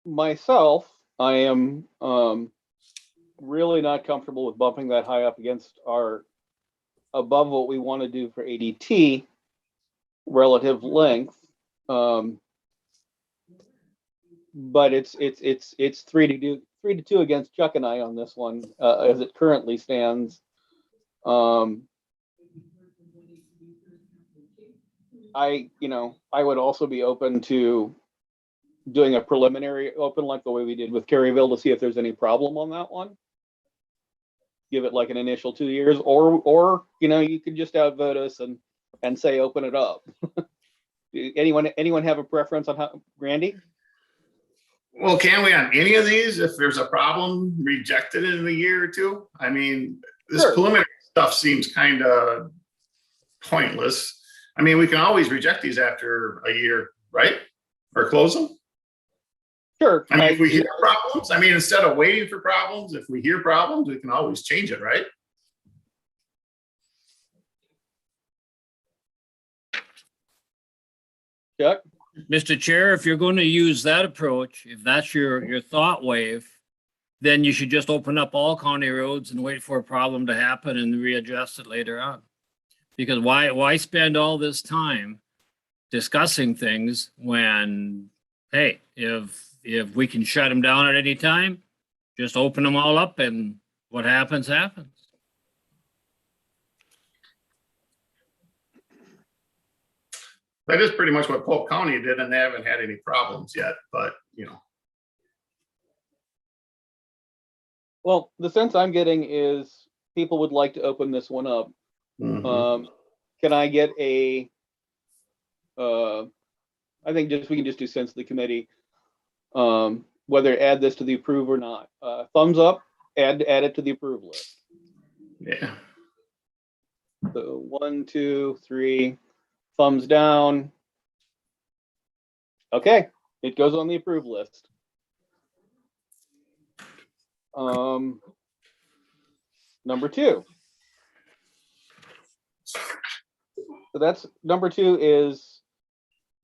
[SPEAKER 1] Myself, I am really not comfortable with bumping that high up against our above what we want to do for ADT relative length. But it's 3-2 against Chuck and I on this one as it currently stands. I would also be open to doing a preliminary open like the way we did with Kerryville to see if there's any problem on that one. Give it like an initial 2 years, or you could just outvote us and say open it up. Anyone have a preference on how, Randy?
[SPEAKER 2] Well, can we on any of these, if there's a problem, reject it in a year or two? I mean, this
[SPEAKER 1] Sure.
[SPEAKER 2] preliminary stuff seems kind of pointless. I mean, we can always reject these after a year, right? Or close them.
[SPEAKER 1] Sure.
[SPEAKER 2] I mean, if we hear problems, I mean, instead of waiting for problems, if we hear problems, we can always change it, right?
[SPEAKER 1] Chuck?
[SPEAKER 6] Mr. Chair, if you're going to use that approach, if that's your thought wave, then you should just open up all county roads and wait for a problem to happen and readjust it later on. Because why spend all this time discussing things when, hey, if we can shut them down at any time, just open them all up and what happens, happens.
[SPEAKER 2] That is pretty much what Polk County did, and they haven't had any problems yet, but
[SPEAKER 1] Well, the sense I'm getting is people would like to open this one up.
[SPEAKER 2] Mhm.
[SPEAKER 1] Can I get I think we can just do sense of the committee, whether add this to the approve or not. Thumbs up, add it to the approve list.
[SPEAKER 2] Yeah.
[SPEAKER 1] So 1, 2, 3, thumbs down. Okay, it goes on the approve list. Number 2. So that's number 2 is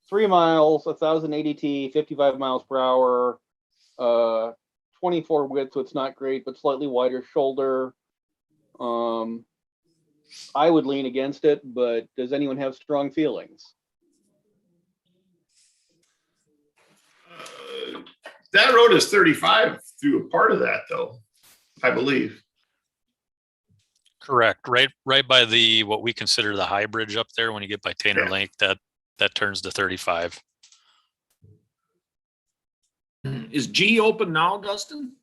[SPEAKER 1] 3 miles, 1,000 ADT, 55 miles per hour, 24 width, so it's not great, but slightly wider shoulder. I would lean against it, but does anyone have strong feelings?
[SPEAKER 2] That road is 35 through a part of that, though, I believe.
[SPEAKER 5] Correct. Right by what we consider the high bridge up there. When you get by Tanner
[SPEAKER 2] Yeah.
[SPEAKER 5] Lake, that turns to 35.
[SPEAKER 3] Is G open now, Dustin?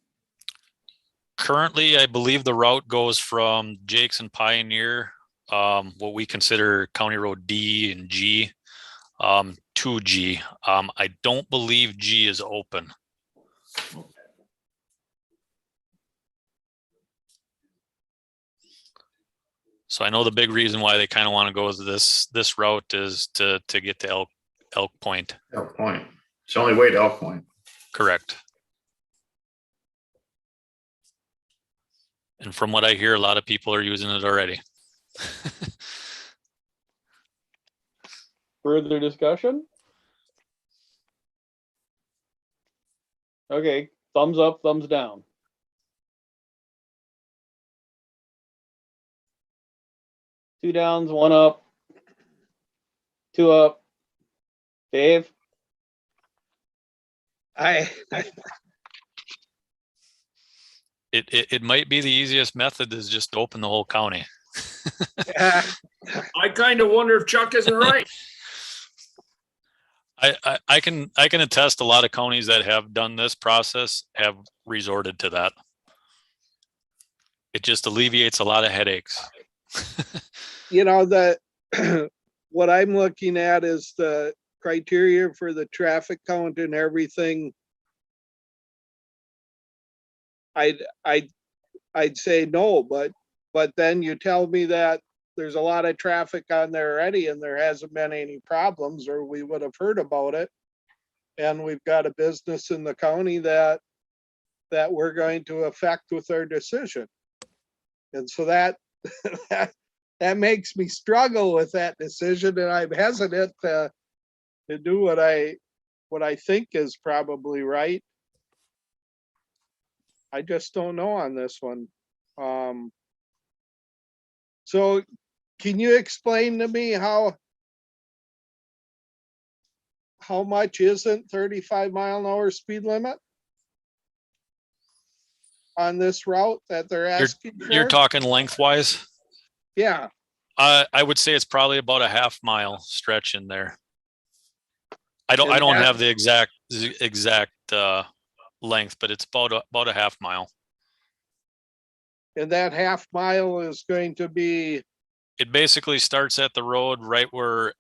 [SPEAKER 5] Currently, I believe the route goes from Jakes and Pioneer, what we consider County Road D and G, to G. I don't believe G is open. So I know the big reason why they kind of want to go this route is to get to Elk Point.
[SPEAKER 2] Elk Point. It's the only way to Elk Point.
[SPEAKER 5] Correct. And from what I hear, a lot of people are using it already.
[SPEAKER 1] Further discussion? Okay, thumbs up, thumbs down. Two downs, one up. Two up. Dave?
[SPEAKER 5] It might be the easiest method is just to open the whole county.
[SPEAKER 3] I kind of wonder if Chuck isn't right.
[SPEAKER 5] I can attest a lot of counties that have done this process have resorted to that. It just alleviates a lot of headaches.
[SPEAKER 7] You know, the, what I'm looking at is the criteria for the traffic count and everything. I'd say no, but then you tell me that there's a lot of traffic on there already and there hasn't been any problems, or we would have heard about it. And we've got a business in the county that we're going to affect with our decision. And so that makes me struggle with that decision, and I'm hesitant to do what I think is probably right. I just don't know on this one. So can you explain to me how much isn't 35-mile-an-hour speed limit on this route that they're asking for?
[SPEAKER 5] You're talking lengthwise?
[SPEAKER 7] Yeah,
[SPEAKER 5] I would say it's probably about a half mile stretch in there. I don't
[SPEAKER 7] And
[SPEAKER 5] have the exact length, but it's about a half mile.
[SPEAKER 7] and that half mile is going to be,
[SPEAKER 5] It basically starts at the road right where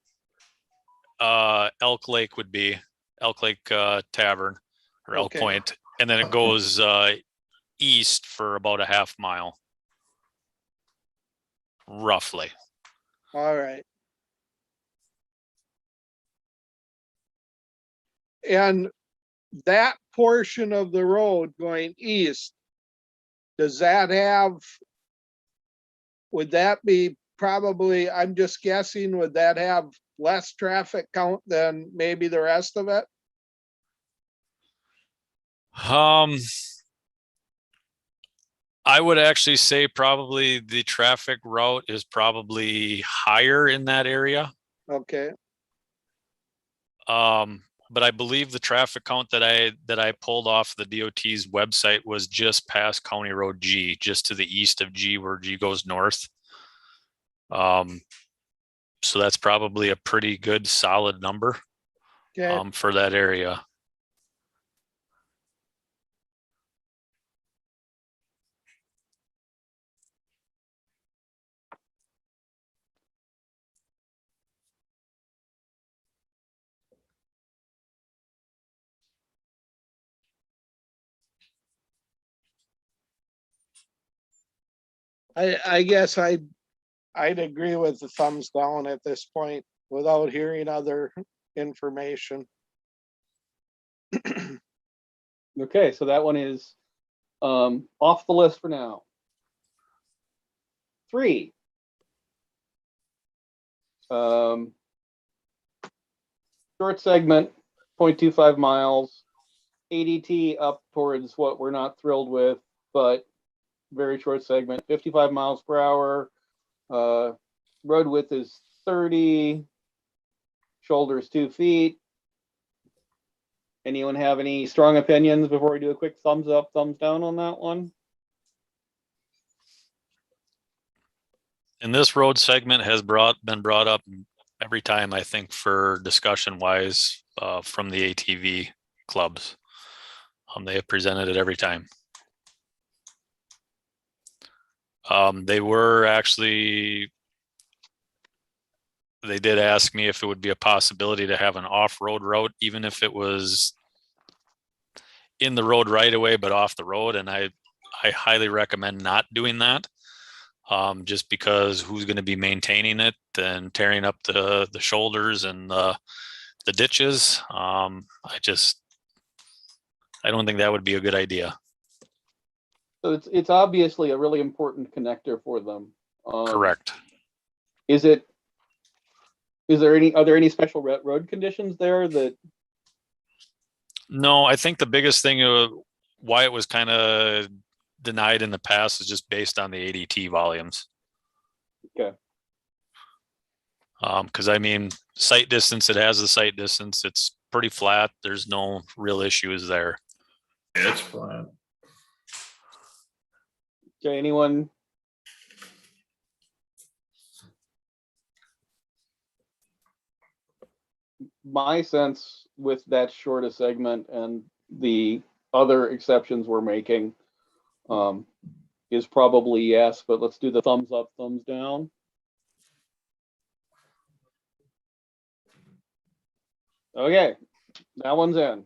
[SPEAKER 5] Elk Lake would be, Elk Lake Tavern or Elk
[SPEAKER 7] Okay.
[SPEAKER 5] Point, and then it goes east for about a half mile, roughly.
[SPEAKER 7] all right. And that portion of the road going east, does that have, would that be probably, I'm just guessing, would that have less traffic count than maybe the rest of it?
[SPEAKER 5] I would actually say probably the traffic route is probably higher in that area.
[SPEAKER 7] Okay,
[SPEAKER 5] But I believe the traffic count that I pulled off the DOT's website was just past County Road G, just to the east of G, where G goes north. So that's probably a pretty good solid number
[SPEAKER 7] okay.
[SPEAKER 5] for that area.
[SPEAKER 7] I guess I'd agree with the thumbs down at this point without hearing other information.
[SPEAKER 1] Okay, so that one is off the list for now. 3. Short segment, 0.25 miles. ADT up towards what we're not thrilled with, but very short segment, 55 miles per hour. Road width is 30. Shoulders 2 feet. Anyone have any strong opinions before we do a quick thumbs up, thumbs down on that one?
[SPEAKER 5] And this road segment has been brought up every time, I think, for discussion wise from the ATV clubs. They have presented it every time. They did ask me if it would be a possibility to have an off-road route, even if it was in the road right away, but off the road. And I highly recommend not doing that. Just because who's going to be maintaining it and tearing up the shoulders and the ditches. I don't think that would be a good idea.
[SPEAKER 1] So it's obviously a really important connector for them.
[SPEAKER 5] Correct.
[SPEAKER 1] Are there any special road conditions there that?
[SPEAKER 5] No, I think the biggest thing why it was kind of denied in the past is just based on the ADT volumes.
[SPEAKER 1] Okay.
[SPEAKER 5] Because I mean, sight distance, it has the sight distance. It's pretty flat. There's no real issues there.
[SPEAKER 2] It's flat.
[SPEAKER 1] Okay, anyone? My sense with that short a segment and the other exceptions we're making, is probably yes, but let's do the thumbs up, thumbs down. Okay, that one's in.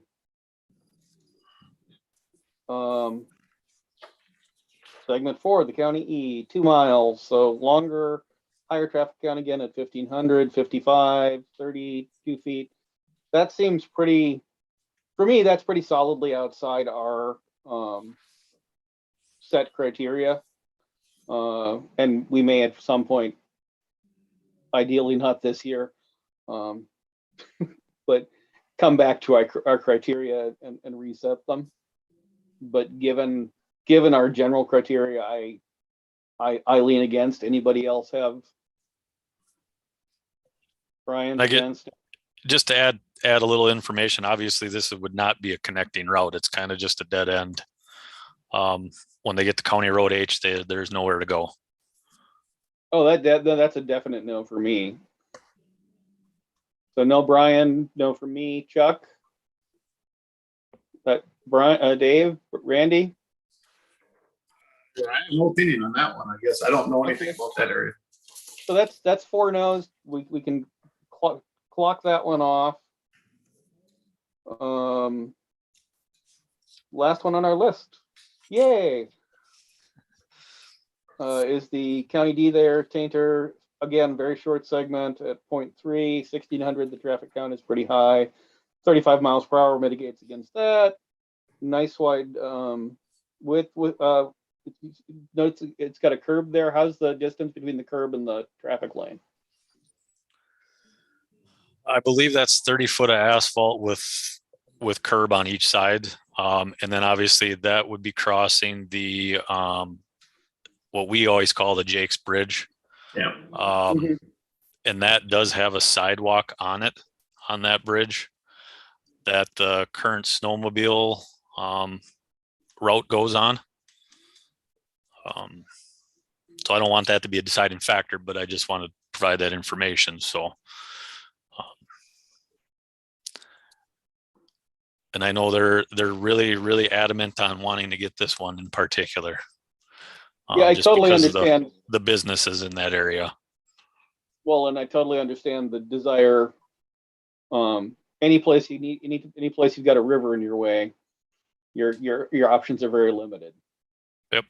[SPEAKER 1] Segment 4, the county E, 2 miles, so longer, higher traffic count again at 1,500, 55, 32 feet. That seems pretty, for me, that's pretty solidly outside our set criteria. And we may at some point, ideally not this year, but come back to our criteria and reset them. But given our general criteria, I lean against. Anybody else have? Brian, against?
[SPEAKER 5] Just to add a little information, obviously this would not be a connecting route. It's kind of just a dead end. When they get to County Road H, there's nowhere to go.
[SPEAKER 1] Oh, that's a definite no for me. So no Brian, no for me. Chuck? Brian, Dave, Randy?
[SPEAKER 2] Yeah, I have no opinion on that one, I guess. I don't know anything about that area.
[SPEAKER 1] So that's 4 no's. We can clock that one off. Last one on our list. Yay. Is the County D there, Tainter. Again, very short segment at 0.3, 1,600. The traffic count is pretty high. 35 miles per hour mitigates against that. Nice wide width with notice it's got a curb there. How's the distance between the curb and the traffic lane?
[SPEAKER 5] I believe that's 30 foot of asphalt with curb on each side. And then obviously that would be crossing the what we always call the Jake's Bridge.
[SPEAKER 2] Yeah.
[SPEAKER 5] And that does have a sidewalk on it, on that bridge, that the current snowmobile route goes on. So I don't want that to be a deciding factor, but I just want to provide that information. So, and I know they're really, really adamant on wanting to get this one in particular.
[SPEAKER 1] Yeah, I
[SPEAKER 5] just
[SPEAKER 1] totally
[SPEAKER 5] because of
[SPEAKER 1] understand.
[SPEAKER 5] the businesses in that area.
[SPEAKER 1] Well, and I totally understand the desire. Any place any place you've got a river in your way, your options are very limited.
[SPEAKER 5] Yep.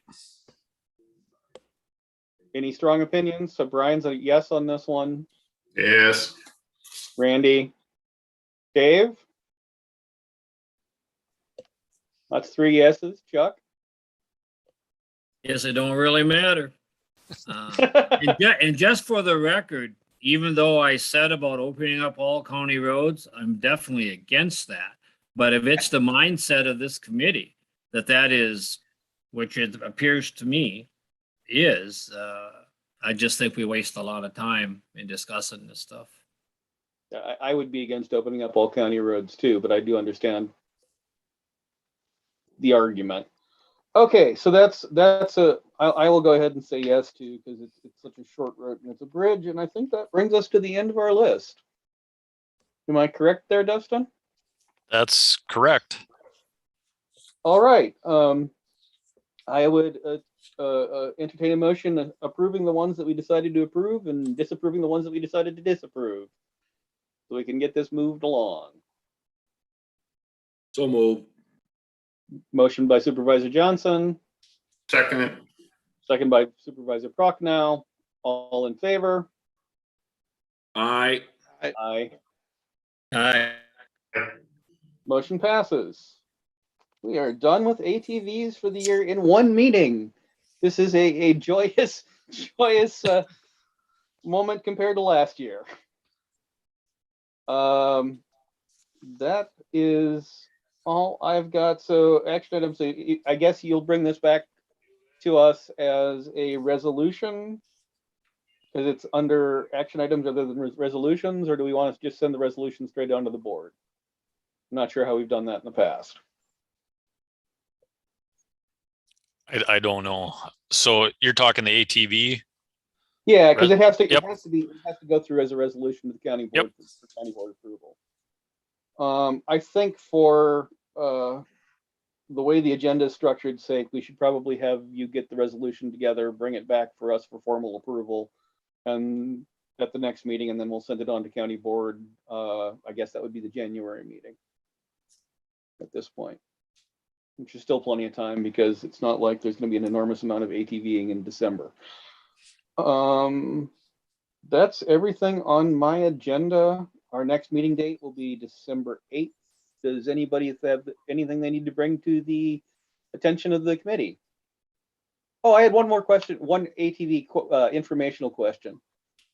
[SPEAKER 1] Any strong opinions? So Brian's a yes on this one.
[SPEAKER 2] Yes.
[SPEAKER 1] Randy, Dave. That's 3 yeses. Chuck.
[SPEAKER 6] Yes, it don't really matter. And just for the record, even though I said about opening up all county roads, I'm definitely against that. But if it's the mindset of this committee that is, which it appears to me is, I just think we waste a lot of time in discussing this stuff.
[SPEAKER 1] I would be against opening up all county roads too, but I do understand the argument. Okay, so I will go ahead and say yes to, because it's such a short road and it's a bridge, and I think that brings us to the end of our list. Am I correct there, Dustin?
[SPEAKER 5] That's correct.
[SPEAKER 1] All right. I would entertain a motion approving the ones that we decided to approve and disapproving the ones that we decided to disapprove, so we can get this moved along.
[SPEAKER 3] So move.
[SPEAKER 1] Motion by Supervisor Johnson,
[SPEAKER 2] Second it.
[SPEAKER 1] second by Supervisor Prochnow. All in favor?
[SPEAKER 3] Aye.
[SPEAKER 1] Aye.
[SPEAKER 6] Aye.
[SPEAKER 1] Motion passes. We are done with ATVs for the year in one meeting. This is a joyous moment compared to last year. That is all I've got. So action items, so I guess you'll bring this back to us as a resolution, because it's under action items other than resolutions, or do we want to just send the resolution straight down to the board? I'm not sure how we've done that in the past.
[SPEAKER 5] I don't know. So you're talking the ATV?
[SPEAKER 1] Yeah, because it has to
[SPEAKER 5] Yep.
[SPEAKER 1] it has to go through as a resolution to the county board for county board approval. I think for the way the agenda is structured sake, we should probably have you get the resolution together, bring it back for us for formal approval. And at the next meeting, and then we'll send it on to county board. I guess that would be the January meeting at this point, which is still plenty of time because it's not like there's gonna be an enormous amount of ATVing in December. That's everything on my agenda. Our next meeting date will be December 8th. Does anybody have anything they need to bring to the attention of the committee? Oh, I had one more question, one ATV informational question.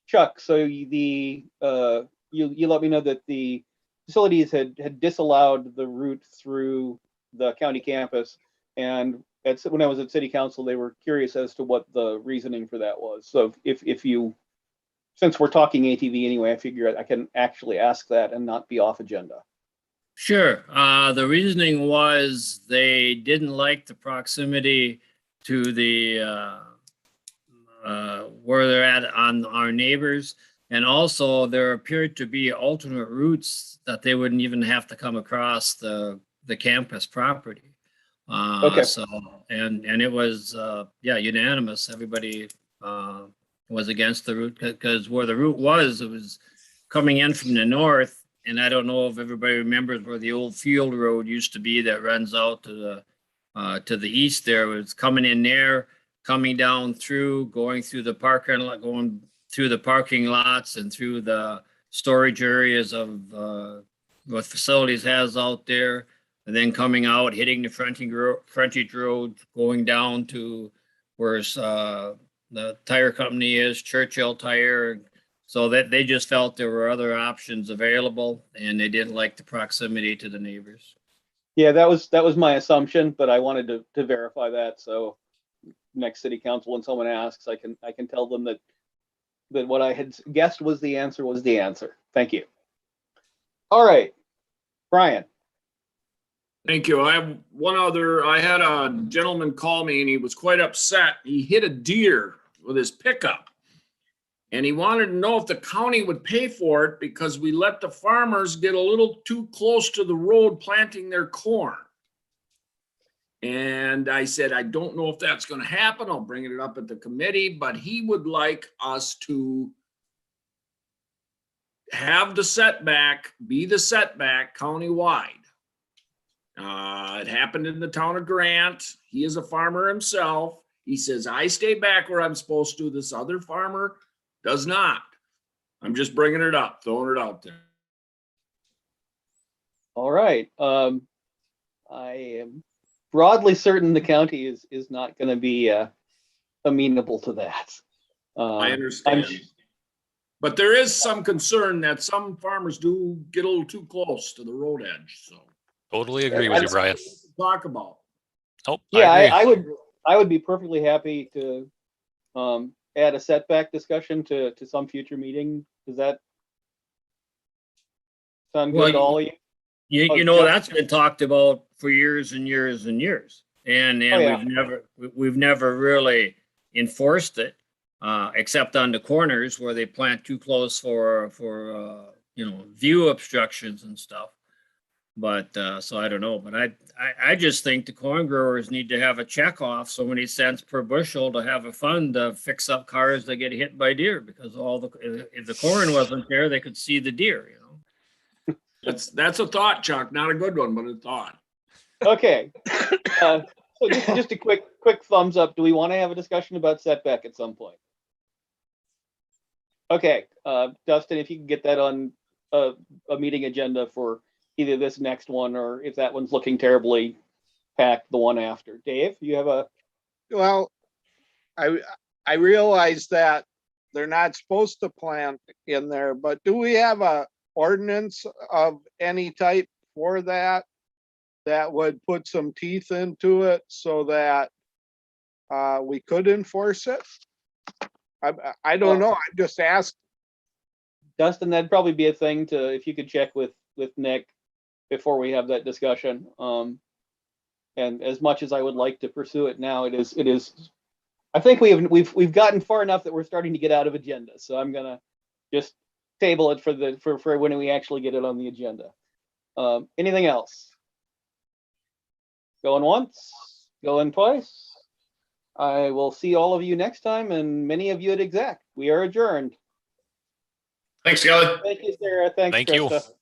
[SPEAKER 1] Chuck, so you let me know that the facilities had disallowed the route through the county campus, and when I was at city council, they were curious as to what the reasoning for that was. So if you, since we're talking ATV anyway, I figure I can actually ask that and not be off agenda.
[SPEAKER 6] Sure. The reasoning was they didn't like the proximity to the where they're at on our neighbors. And also there appeared to be alternate routes that they wouldn't even have to come across the campus property.
[SPEAKER 1] Okay.
[SPEAKER 6] So, and it was, yeah, unanimous. Everybody was against the route because where the route was, it was coming in from the north. And I don't know if everybody remembers where the old field road used to be that runs out to the east there. It was coming in there, coming down through, going through the parking lot, going through the parking lots and through the storage areas of what facilities has out there, and then coming out, hitting the frontage road, going down to where the tire company is, Churchill Tire. So that they just felt there were other options available and they didn't like the proximity to the neighbors.
[SPEAKER 1] Yeah, that was my assumption, but I wanted to verify that. So next city council, when someone asks, I can tell them that what I had guessed was the answer. Thank you. All right, Brian.
[SPEAKER 3] Thank you. I have one other. I had a gentleman call me and he was quite upset. He hit a deer with his pickup. And he wanted to know if the county would pay for it because we let the farmers get a little too close to the road planting their corn. And I said, I don't know if that's going to happen. I'll bring it up at the committee, but he would like us to have the setback, be the setback countywide. It happened in the town of Grant. He is a farmer himself. He says, I stay back where I'm supposed to. This other farmer does not. I'm just bringing it up, throwing it out there.
[SPEAKER 1] All right. I am broadly certain the county is not going to be amenable to that.
[SPEAKER 3] I understand. But there is some concern that some farmers do get a little too close to the road edge, so.
[SPEAKER 5] Totally agree with you, Brian.
[SPEAKER 3] Talk about.
[SPEAKER 5] Oh,
[SPEAKER 1] Yeah,
[SPEAKER 5] I agree.
[SPEAKER 1] I would be perfectly happy to add a setback discussion to some future meeting. Does that sound good to all of you?
[SPEAKER 6] You know, that's been talked about for years and years and years. And
[SPEAKER 1] yeah.
[SPEAKER 6] we've never really enforced it, except on the corners where they plant too close for view obstructions and stuff. But so I don't know, but I just think the corn growers need to have a check off so many cents per bushel to have a fund to fix up cars that get hit by deer, because if the corn wasn't there, they could see the deer, you know.
[SPEAKER 3] That's a thought, Chuck. Not a good one, but a thought.
[SPEAKER 1] Okay. So just a quick thumbs up. Do we want to have a discussion about setback at some point? Okay, Dustin, if you can get that on a meeting agenda for either this next one, or if that one's looking terribly packed, the one after. Dave, you have a?
[SPEAKER 7] Well, I realize that they're not supposed to plant in there, but do we have a ordinance of any type for that would put some teeth into it so that we could enforce it? I don't know. I'm just asking.
[SPEAKER 1] Dustin, that'd probably be a thing to, if you could check with Nick before we have that discussion. And as much as I would like to pursue it now, it is. I think we've gotten far enough that we're starting to get out of agenda. So I'm gonna just table it for when we actually get it on the agenda. Anything else? Going once, going twice. I will see all of you next time and many of you at exec. We are adjourned.
[SPEAKER 2] Thanks, Kelly.
[SPEAKER 1] Thank you, Sarah. Thanks,
[SPEAKER 5] Thank you.
[SPEAKER 1] Krista.